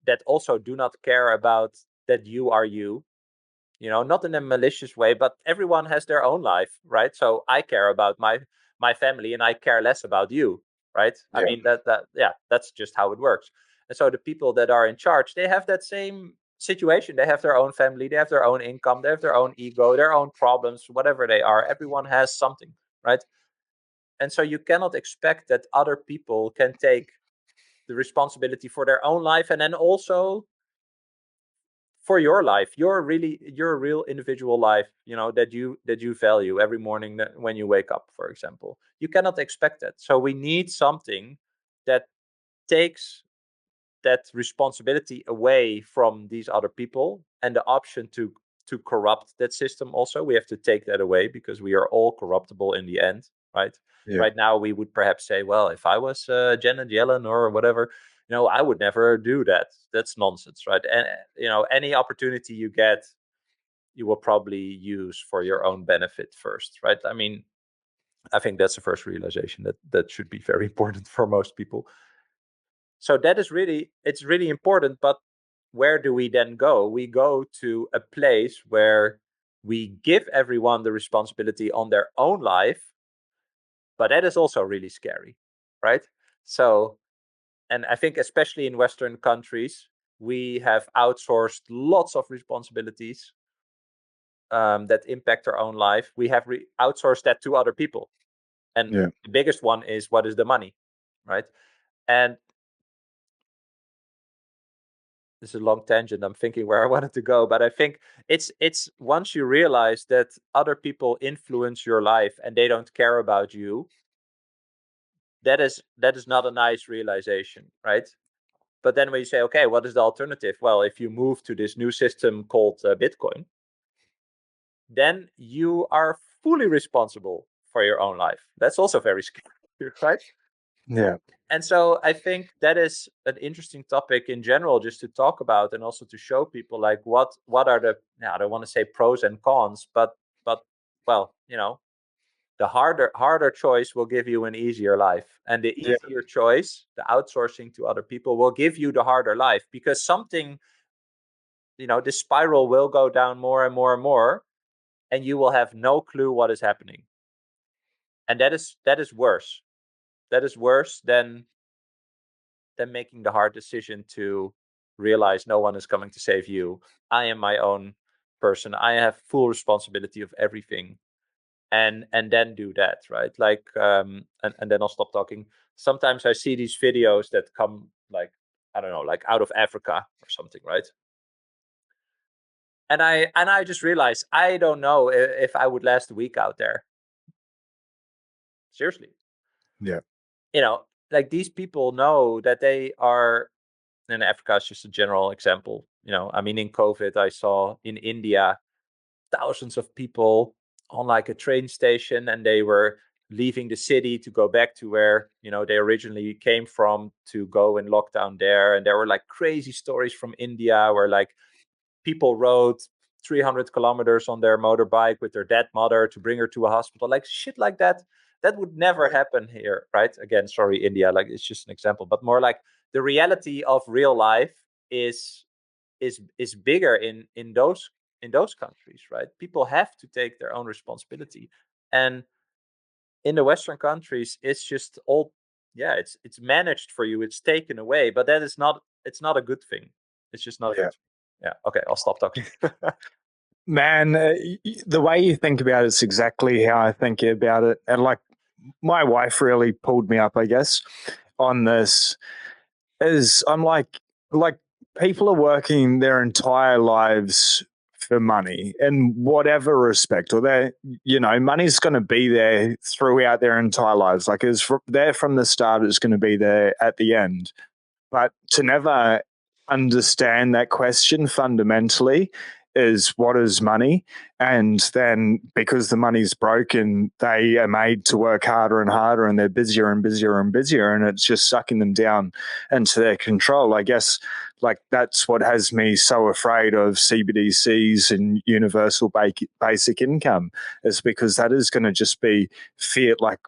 that also do not care about that you are you, not in a malicious way, but everyone has their own life, right? So I care about my family, and I care less about you, right? I mean, that's just how it works. And so the people that are in charge, they have that same situation. They have their own family, they have their own income, they have their own ego, their own problems, whatever they are. Everyone has something, right? And so you cannot expect that other people can take the responsibility for their own life, and then also for your life, your real individual life, that you value every morning, when you wake up, for example. You cannot expect that. So we need something that takes that responsibility away from these other people, and the option to corrupt that system. Also, we have to take that away, because we are all corruptible in the end, right? Right now we would perhaps say, well, if I was Janet Yellen or whatever, I would never do that. That's nonsense, right? And any opportunity you get, you will probably use for your own benefit first, right? I mean, I think that's the first realization that should be very important for most people. So it's really important. But where do we then go? We go to a place where we give everyone the responsibility on their own life, but that is also really scary, right? So, and I think especially in Western countries, we have outsourced lots of responsibilities that impact our own life. We have outsourced that to other people. And the biggest one is, what is the money, right? And this is a long tangent. I'm thinking where I wanted to go, but I think it's once you realize that other people influence your life and they don't care about you, that is not a nice realization, right? But then when you say, okay, what is the alternative? Well, if you move to this new system called Bitcoin, then you are fully responsible for your own life. That's also very scary, right? Yeah. And so I think that is an interesting topic in general, just to talk about, and also to show people, like, what are the, I don't want to say pros and cons, but well, the harder choice will give you an easier life, and the easier choice, the outsourcing to other people, will give you the harder life, because something, this spiral will go down more and more and more, and you will have no clue what is happening. And that is worse. That is worse than making the hard decision to realize no one is coming to save you. I am my own person. I have full responsibility of everything. And then do that, right? Like, and then I'll stop talking. Sometimes I see these videos that come, like, I don't know, like out of Africa or something, right? And I just realized I don't know if I would last a week out there. Seriously. Yeah. Like these people know that they are, and Africa is just a general example. I mean, in COVID, I saw in India thousands of people on like a train station, and they were leaving the city to go back to where they originally came from to go in lockdown there. And there were like crazy stories from India where like people rode 300 kilometers on their motorbike with their dead mother to bring her to a hospital, like shit like that. That would never happen here, right? Again, sorry, India, like it's just an example, but more like the reality of real life is bigger in those countries, right? People have to take their own responsibility. And in the Western countries, it's just all, yeah, it's managed for you, it's taken away, but that is not, it's not a good thing. It's just not a good thing. Yeah. Okay, I'll stop talking. Man, the way you think about it's exactly how I think about it. And like my wife really pulled me up, I guess, on this is I'm like people are working their entire lives for money in whatever respect, or money's going to be there throughout their entire lives. Like it's there from the start, it's going to be there at the end. But to never understand that question fundamentally is what is money? And then because the money's broken, they are made to work harder and harder, and they're busier and busier and busier, and it's just sucking them down into their control. I guess like that's what has me so afraid of CBDCs and universal basic income, is because that is going to just be fiat like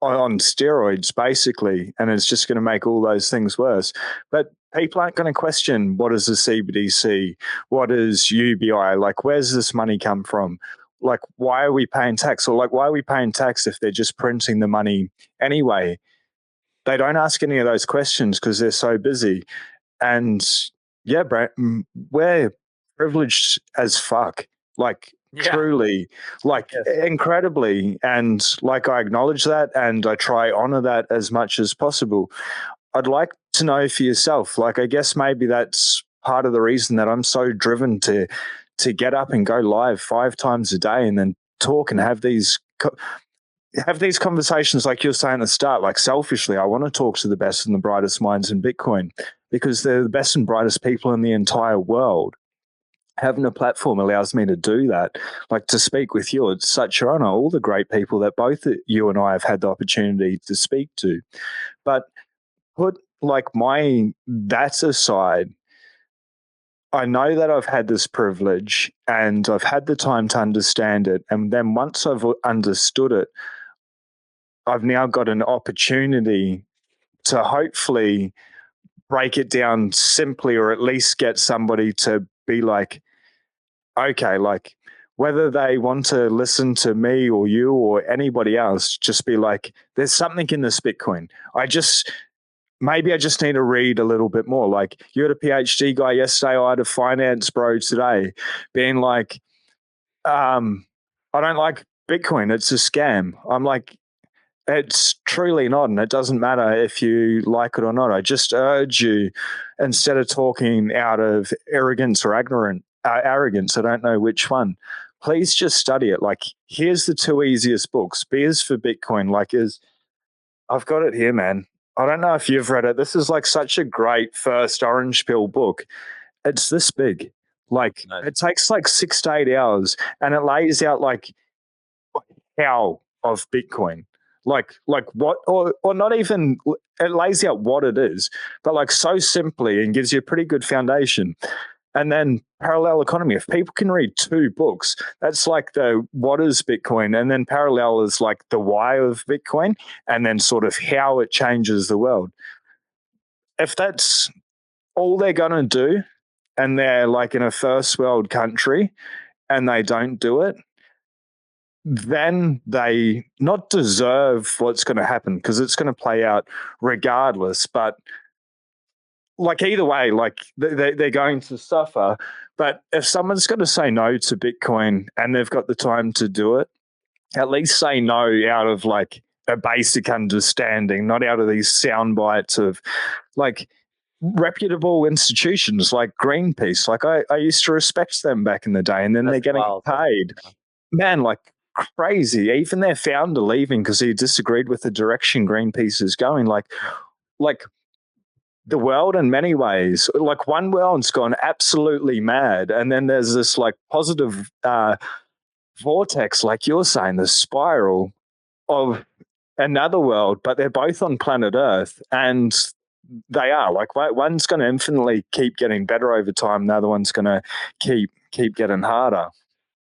on steroids, basically, and it's just going to make all those things worse. But people aren't going to question what is the CBDC, what is UBI, like where's this money come from? Like, why are we paying tax? Or like, why are we paying tax if they're just printing the money anyway? They don't ask any of those questions because they're so busy. And yeah, we're privileged as fuck. Like, Yeah. truly, like incredibly. And like, I acknowledge that and I try honor that as much as possible. I'd like to know for yourself, like, I guess maybe that's part of the reason that I'm so driven to get up and go live 5 times a day and then talk and have these conversations like you're saying at the start. Like, selfishly, I want to talk to the best and the brightest minds in Bitcoin because they're the best and brightest people in the entire world. Having a platform allows me to do that. Like, to speak with you, it's such an honor. All the great people that both you and I have had the opportunity to speak to. But put like that aside, I know that I've had this privilege and I've had the time to understand it. And then once I've understood it, I've now got an opportunity to hopefully break it down simply, or at least get somebody to be like, okay, like whether they want to listen to me or you or anybody else, just be like, there's something in this Bitcoin. Maybe I just need to read a little bit more. Like, you had a PhD guy yesterday, I had a finance bro today being like, I don't like Bitcoin. It's a scam. I'm like, it's truly not, and it doesn't matter if you like it or not. I just urge you, instead of talking out of arrogance or arrogance, I don't know which one, please just study it. Like, here's the 2 easiest books. Beers for Bitcoin, I've got it here, man. I don't know if you've read it. This is like such a great first orange pill book. It's this big. Like, Nice. it takes like 6 to 8 hours, and it lays out like how of Bitcoin. Like what, or not even, it lays out what it is, but like so simply, and gives you a pretty good foundation. And then parallel economy. If people can read 2 books, that's like the what is Bitcoin, and then parallel is like the why of Bitcoin, and then sort of how it changes the world. If that's all they're going to do, and they're like in a first world country and they don't do it, then they not deserve what's going to happen, because it's going to play out regardless. But like, either way, like they're going to suffer. But if someone's going to say no to Bitcoin and they've got the time to do it, at least say no out of like a basic understanding, not out of these sound bites of like, reputable institutions like Greenpeace. Like I used to respect them back in the day, and then they're getting paid. Man, like crazy. Even their founder leaving because he disagreed with the direction Greenpeace is going. Like the world in many ways, like one world's gone absolutely mad, and then there's this like positive vortex, like you're saying, the spiral of another world, but they're both on planet Earth, and they are like one's going to infinitely keep getting better over time. The other one's going to keep getting harder.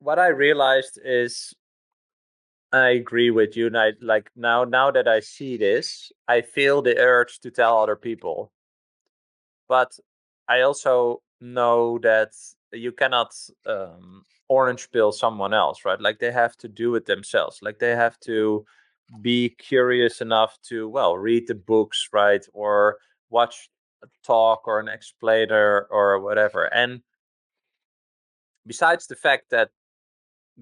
What I realized is, I agree with you. And I like now that I see this, I feel the urge to tell other people. But I also know that you cannot orange pill someone else, right? Like they have to do it themselves. Like they have to be curious enough to, well, read the books, right? Or watch a talk or an explainer or whatever. And besides the fact that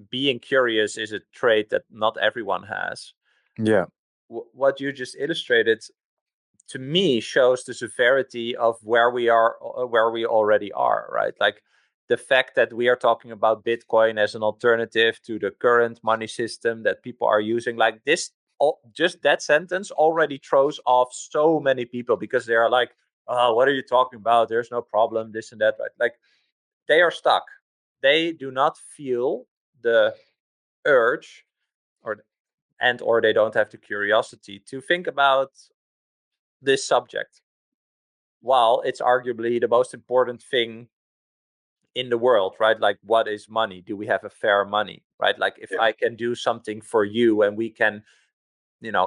being curious is a trait that not everyone has. Yeah. What you just illustrated to me shows the severity of where we are, where we already are, right? Like the fact that we are talking about Bitcoin as an alternative to the current money system that people are using, like this, just that sentence already throws off so many people because they are like, oh, what are you talking about? There's no problem, this and that, right? Like they are stuck. They do not feel the urge or they don't have the curiosity to think about this subject, while it's arguably the most important thing in the world, right? Like, what is money? Do we have a fair money, right? Like if I can do something for you and we can,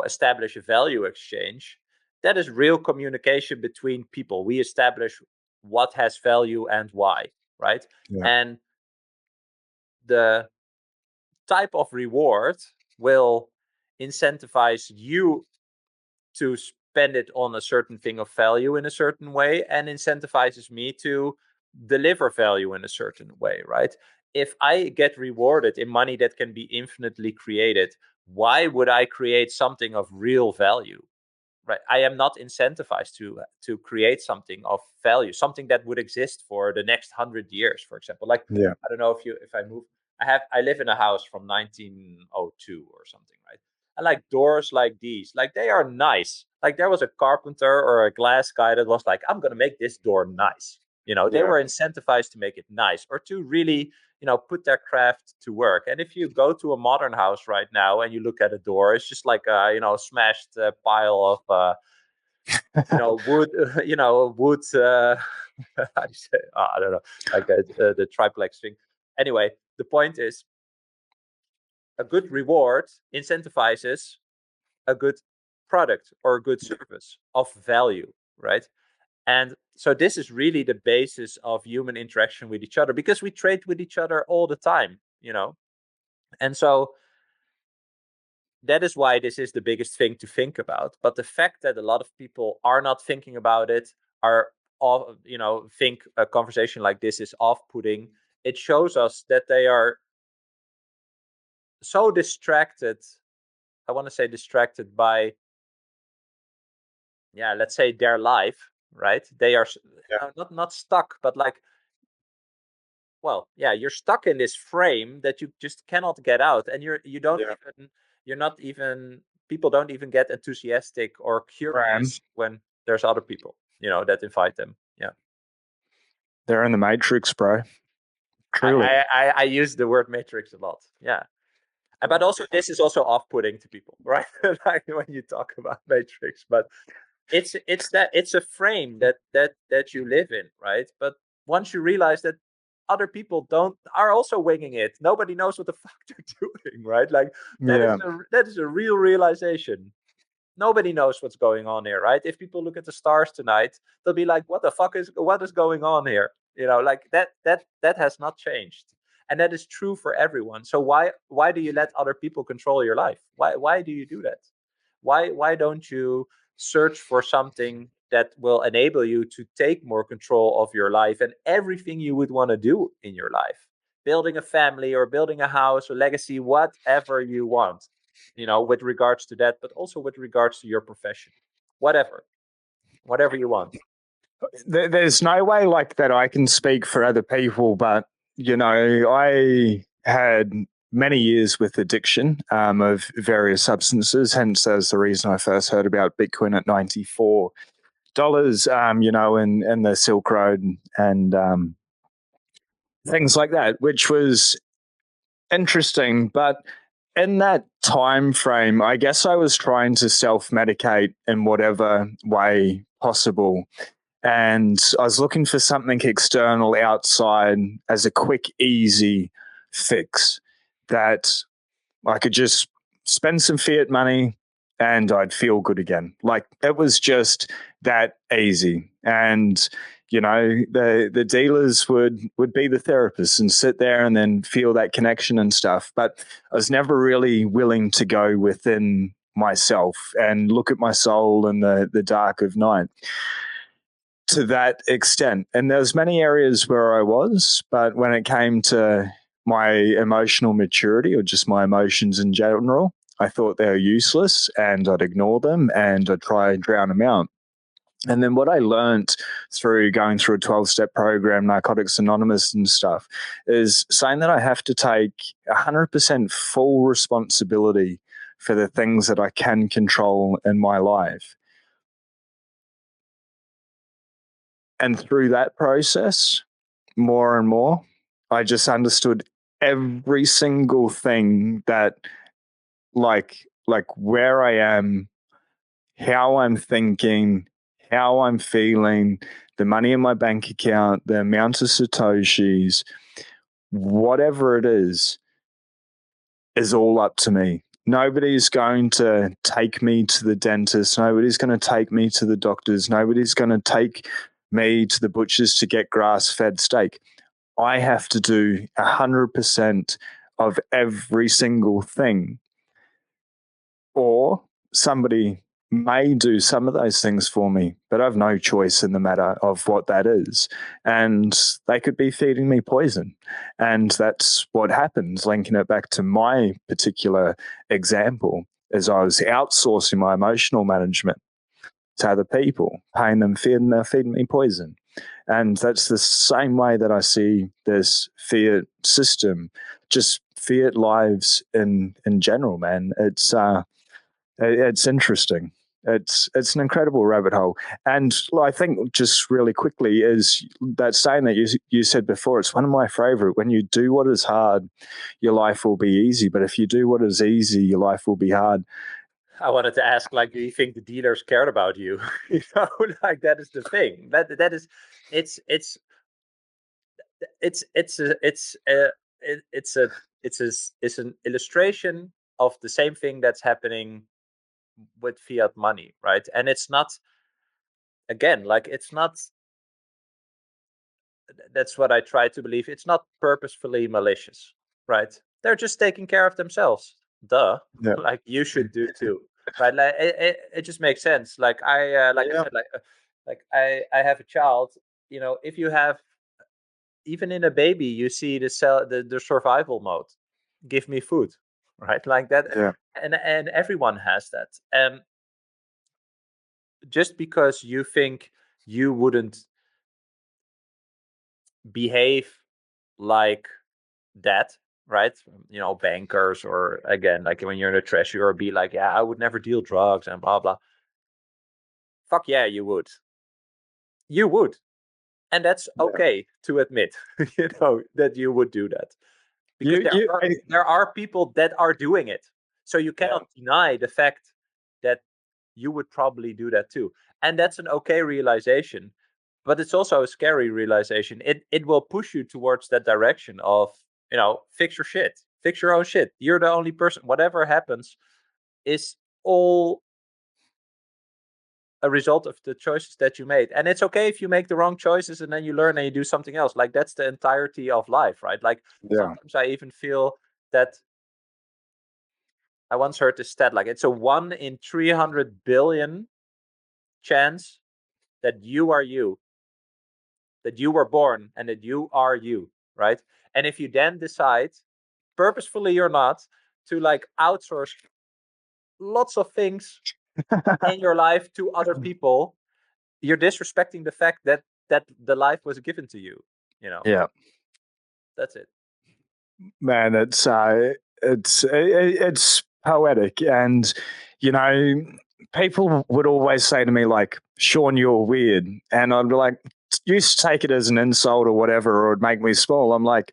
establish a value exchange, that is real communication between people. We establish what has value and why, right? And the type of reward will incentivize you to spend it on a certain thing of value in a certain way, and incentivizes me to deliver value in a certain way, right? If I get rewarded in money that can be infinitely created, why would I create something of real value? Right, I am not incentivized to create something of value, something that would exist for the next 100 years, for example. Like, I don't know if I move, I live in a house from 1902 or something, right? And like doors like these, like they are nice. Like there was a carpenter or a glass guy that was like, I'm gonna make this door nice. They were incentivized to make it nice or to really put their craft to work. And if you go to a modern house right now and you look at a door, it's just like a smashed pile of wood, wood how do you say, I don't know, like the triplex thing. Anyway, the point is, a good reward incentivizes a good product or a good service of value, right? And so this is really the basis of human interaction with each other, because we trade with each other all the time, and so that is why this is the biggest thing to think about. But the fact that a lot of people are not thinking about it, are all, think a conversation like this is off-putting, it shows us that they are so distracted. I want to say distracted by, let's say their life, right? They are not stuck, but like, well, you're stuck in this frame that you just cannot get out, and you're not even people don't even get enthusiastic or curious when there's other people that invite them. They're in the matrix, bro. Truly. I use the word matrix a lot. But also this is also off-putting to people, right? Like when you talk about matrix, but it's a frame that you live in, right? But once you realize that other people are also winging it, nobody knows what the fuck they're doing, right? Like that is a real realization. Nobody knows what's going on here, right? If people look at the stars tonight, they'll be like, what is going on here? Like that has not changed. And that is true for everyone. So why do you let other people control your life? Why do you do that? Why don't you search for something that will enable you to take more control of your life and everything you would want to do in your life? Building a family or building a house or legacy, whatever you want, with regards to that, but also with regards to your profession, whatever you want. There's no way like that I can speak for other people, but I had many years with addiction of various substances. Hence, that's the reason I first heard about Bitcoin at $94, in the Silk Road and things like that, which was interesting. But in that time frame, I guess I was trying to self-medicate in whatever way possible. And I was looking for something external outside as a quick, easy fix that I could just spend some fiat money and I'd feel good again. Like it was just that easy. And the dealers would be the therapists and sit there and then feel that connection and stuff. But I was never really willing to go within myself and look at my soul in the dark of night to that extent. And there's many areas where I was, but when it came to my emotional maturity or just my emotions in general, I thought they were useless and I'd ignore them and I'd try and drown them out. And then what I learned through going through a 12-step program, Narcotics Anonymous and stuff, is saying that I have to take 100% full responsibility for the things that I can control in my life. And through that process, more and more, I just understood every single thing that, like where I am, how I'm thinking, how I'm feeling, the money in my bank account, the amount of Satoshis, whatever it is all up to me. Nobody's going to take me to the dentist. Nobody's going to take me to the doctors. Nobody's going to take me to the butchers to get grass-fed steak. I have to do 100% of every single thing. Or somebody may do some of those things for me, but I've no choice in the matter of what that is. And they could be feeding me poison. And that's what happens, linking it back to my particular example, as I was outsourcing my emotional management to other people, paying them, feeding me poison. And that's the same way that I see this fiat system, just fiat lives in general, man. It's interesting. It's an incredible rabbit hole. And I think just really quickly is that saying that you said before, it's one of my favorite. When you do what is hard, your life will be easy. But if you do what is easy, your life will be hard. I wanted to ask, like, do you think the dealers cared about you? Like that is the thing. That is, it's it's it's it's a it's a it's a it's an illustration of the same thing that's happening with fiat money, right? And it's not, again, like it's not, that's what I try to believe, it's not purposefully malicious, right? They're just taking care of themselves. Duh. Yeah. Like you should do too, right? Like it just makes sense. Like I said, like I have a child. If you have, even in a baby, you see the survival mode. Give me food, right? Like that. Yeah. And everyone has that. And just because you think you wouldn't behave like that, right? Bankers, or again, like when you're in the treasury, or be like, yeah, I would never deal drugs and blah blah. Fuck yeah, you would. You would. And that's okay to admit, that you would do that. Because there are people that are doing it. So you cannot deny the fact that you would probably do that too. And that's an okay realization. But it's also a scary realization. It will push you towards that direction of, fix your shit. Fix your own shit. You're the only person. Whatever happens is all a result of the choices that you made. And it's okay if you make the wrong choices and then you learn and you do something else. Like that's the entirety of life, right? Like sometimes I even feel that I once heard this stat, like it's a 1 in 300 billion chance that you are you, that you were born and that you are you, right? And if you then decide, purposefully or not, to like outsource lots of things in your life to other people, you're disrespecting the fact that the life was given to you. Yeah. That's it. Man, it's poetic, and people would always say to me like, "Sean, you're weird," and I'd be like, used to take it as an insult or whatever, or it'd make me small. I'm like,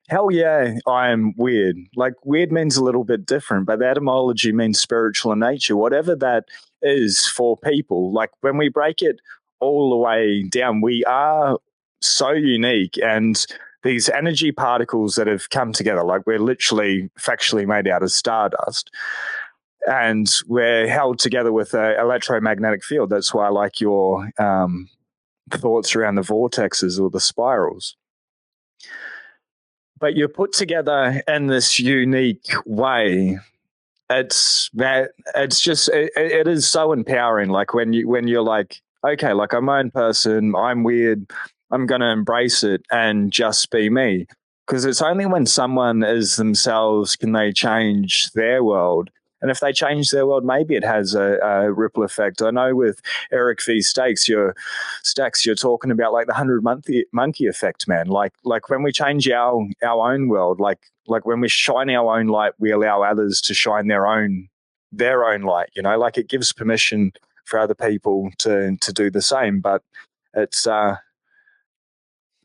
hell yeah, I am weird. Like, weird means a little bit different, but the etymology means spiritual in nature, whatever that is for people. Like, when we break it all the way down, we are so unique, and these energy particles that have come together, like we're literally factually made out of stardust, and we're held together with an electromagnetic field. That's why I like your thoughts around the vortexes or the spirals. But you're put together in this unique way. It is so empowering. Like when you're like, okay, like I'm my own person, I'm weird, I'm gonna embrace it and just be me. Because it's only when someone is themselves can they change their world. And if they change their world, maybe it has a ripple effect. I know with Eric V. Stacks, you're talking about like the 100 monkey effect, man. Like when we change our own world, like when we shine our own light, we allow others to shine their own light. Like it gives permission for other people to do the same. But it's yeah,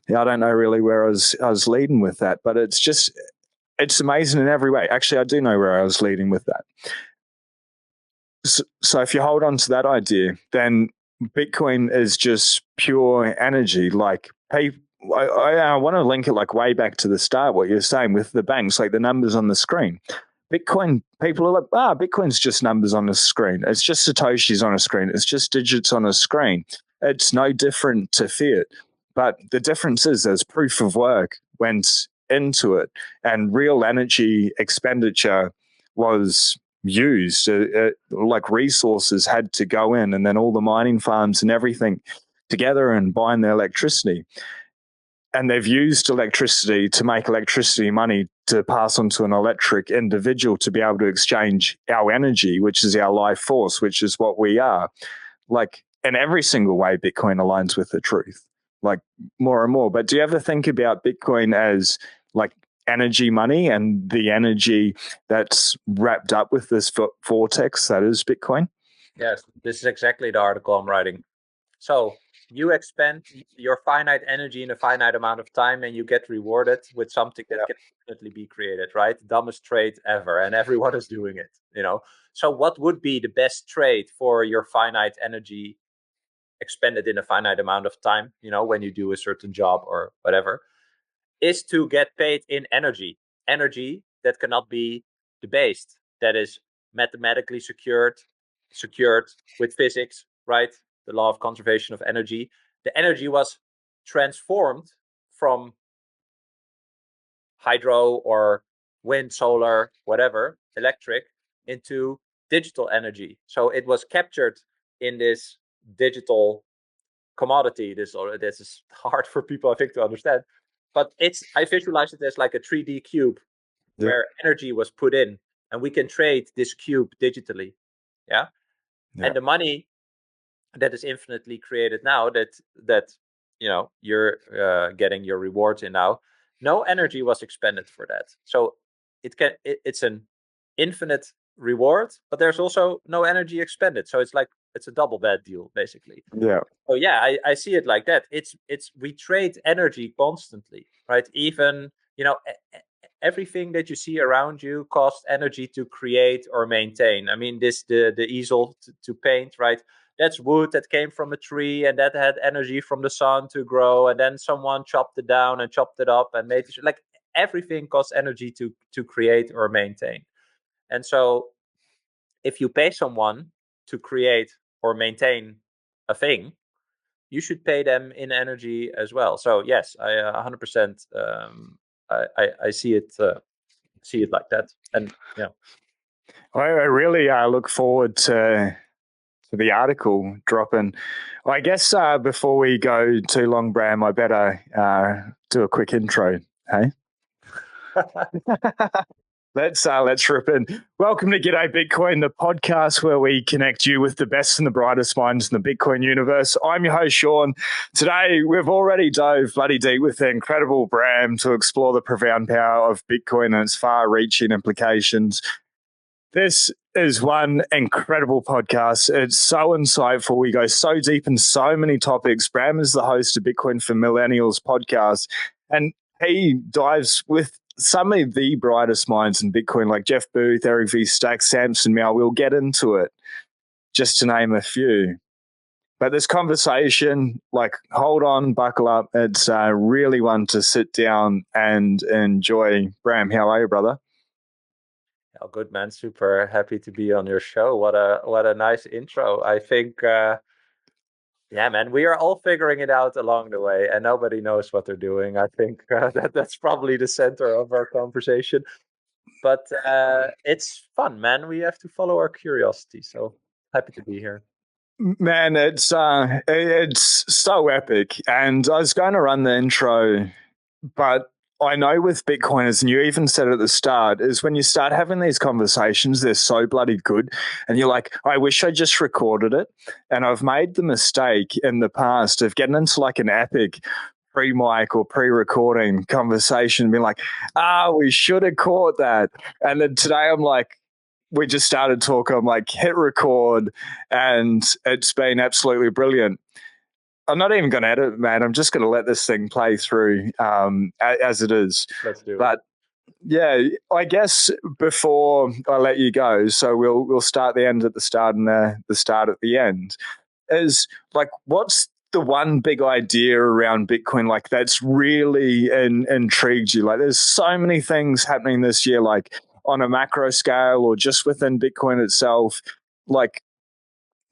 I don't know really where I was leading with that, but it's amazing in every way. Actually, I do know where I was leading with that. So if you hold on to that idea, then Bitcoin is just pure energy. Like, I want to link it like way back to the start, what you're saying with the banks, like the numbers on the screen. Bitcoin, people are like, Bitcoin's just numbers on a screen. It's just Satoshis on a screen. It's just digits on a screen. It's no different to fiat. But the difference is there's proof of work went into it, and real energy expenditure was used. Like resources had to go in, and then all the mining farms and everything together and buying the electricity. And they've used electricity to make electricity money to pass on to an electric individual to be able to exchange our energy, which is our life force, which is what we are. Like in every single way, Bitcoin aligns with the truth, like more and more. But do you ever think about Bitcoin as like energy money and the energy that's wrapped up with this vortex that is Bitcoin? Yes, this is exactly the article I'm writing. So you expend your finite energy in a finite amount of time, and you get rewarded with something that can definitely be created, right? Dumbest trade ever, and everyone is doing it, So what would be the best trade for your finite energy expended in a finite amount of time, when you do a certain job or whatever, is to get paid in energy that cannot be debased, that is mathematically secured with physics, right? The law of conservation of energy. The energy was transformed from hydro or wind, solar, whatever, electric, into digital energy. So it was captured in this digital commodity. This is hard for people, I think, to understand. But I visualize it as like a 3D cube where energy was put in, and we can trade this cube digitally. Yeah. And the money that is infinitely created now, that you're getting your rewards in now, no energy was expended for that. So it's an infinite reward, but there's also no energy expended. So it's a double bad deal, basically. Yeah. So yeah, I see it like that. It's we trade energy constantly, right? Even everything that you see around you costs energy to create or maintain. I mean, the easel to paint, right? That's wood that came from a tree, and that had energy from the sun to grow, and then someone chopped it down and chopped it up and made it. Like everything costs energy to create or maintain. And so if you pay someone to create or maintain a thing, you should pay them in energy as well. So yes, I 100%. I see it like that, and yeah. I really look forward to the article dropping. I guess before we go too long, Bram, I better do a quick intro. Hey. Let's rip in. Welcome to G'day Bitcoin, the podcast where we connect you with the best and the brightest minds in the Bitcoin universe. I'm your host, Sean. Today, we've already dove bloody deep with the incredible Bram to explore the profound power of Bitcoin and its far-reaching implications. This is one incredible podcast. It's so insightful. We go so deep in so many topics. Bram is the host of Bitcoin for Millennials Podcast, and he dives with some of the brightest minds in Bitcoin, like Jeff Booth, Eric V. Stack, Samson Mow. We'll get into it, just to name a few. But this conversation, like, hold on, buckle up. It's really one to sit down and enjoy. Bram, how are you, brother? Oh, good, man. Super happy to be on your show. What a nice intro. I think, yeah, man, we are all figuring it out along the way, and nobody knows what they're doing. I think that's probably the center of our conversation. But it's fun, man. We have to follow our curiosity. So happy to be here. Man, it's so epic. And I was going to run the intro, but I know with Bitcoiners, and you even said at the start, is when you start having these conversations, they're so bloody good. And you're like, I wish I just recorded it. And I've made the mistake in the past of getting into like an epic pre-mic or pre-recording conversation, being like, we should have caught that. And then today I'm like, we just started talking, I'm like, hit record, and it's been absolutely brilliant. I'm not even going to edit, man. I'm just going to let this thing play through as it is. Let's do it. But yeah, I guess before I let you go, so we'll start the end at the start and the start at the end. Is like, what's the one big idea around Bitcoin like that's really intrigued you? Like, there's so many things happening this year, like on a macro scale or just within Bitcoin itself. Like,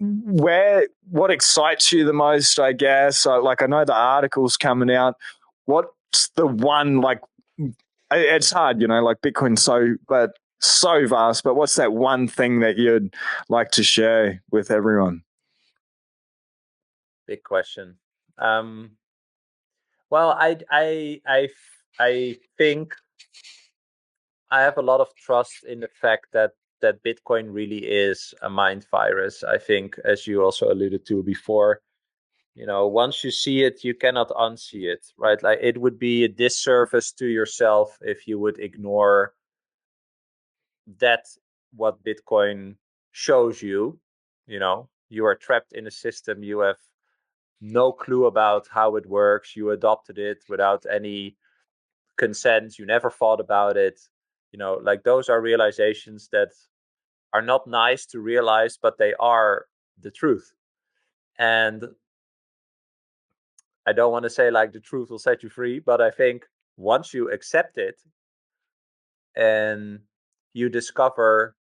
what excites you the most, I guess? Like, I know the article's coming out. What's the one, like, it's hard, like Bitcoin's so vast, but what's that one thing that you'd like to share with everyone? Big question. Well, I think I have a lot of trust in the fact that Bitcoin really is a mind virus. I think, as you also alluded to before, once you see it, you cannot unsee it, right? Like, it would be a disservice to yourself if you would ignore that what Bitcoin shows you. You are trapped in a system. You have no clue about how it works. You adopted it without any consent. You never thought about it. Like, those are realizations that are not nice to realize, but they are the truth. And I don't want to say like the truth will set you free, but I think once you accept it and you discover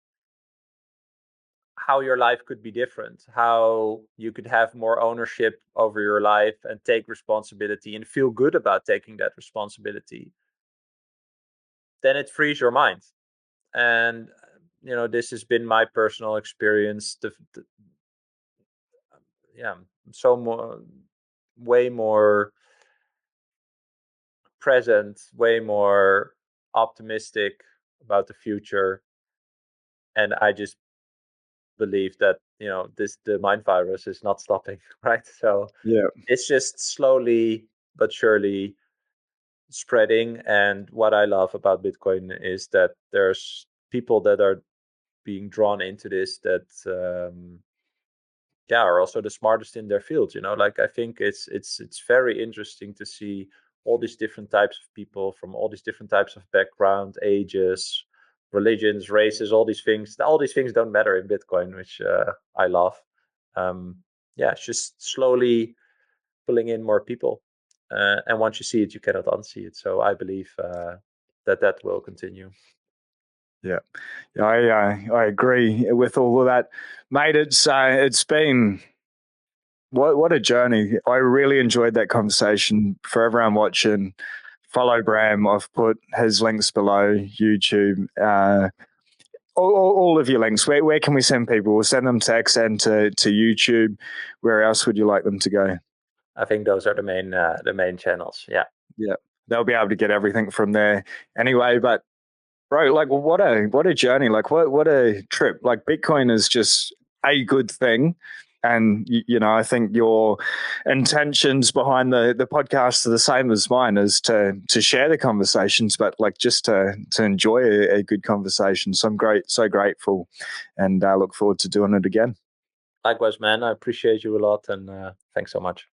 how your life could be different, how you could have more ownership over your life and take responsibility and feel good about taking that responsibility, then it frees your mind. And this has been my personal experience. Yeah, so way more present, way more optimistic about the future, and I just believe that the mind virus is not stopping, right? So Yeah, it's just slowly but surely spreading. And what I love about Bitcoin is that there's people that are being drawn into this that are also the smartest in their field. Like, I think it's very interesting to see all these different types of people from all these different types of background, ages, religions, races. All these things don't matter in Bitcoin, which I love. It's just slowly pulling in more people, and once you see it, you cannot unsee it. So I believe that will continue. yeah. I agree with all of that, mate. It's been what a journey. I really enjoyed that conversation. For everyone watching, follow Bram. I've put his links below, YouTube, all of your links. Where can we send people? We'll send them text and to YouTube. Where else would you like them to go? I think those are the main channels. Yeah. Yeah, they'll be able to get everything from there anyway. But Bro, like what a journey, like what a trip. Like Bitcoin is just a good thing. And I think your intentions behind the podcast are the same as mine, is to share the conversations, but like just to enjoy a good conversation. So I'm so grateful, and I look forward to doing it again. Likewise, man. I appreciate you a lot, and thanks so much.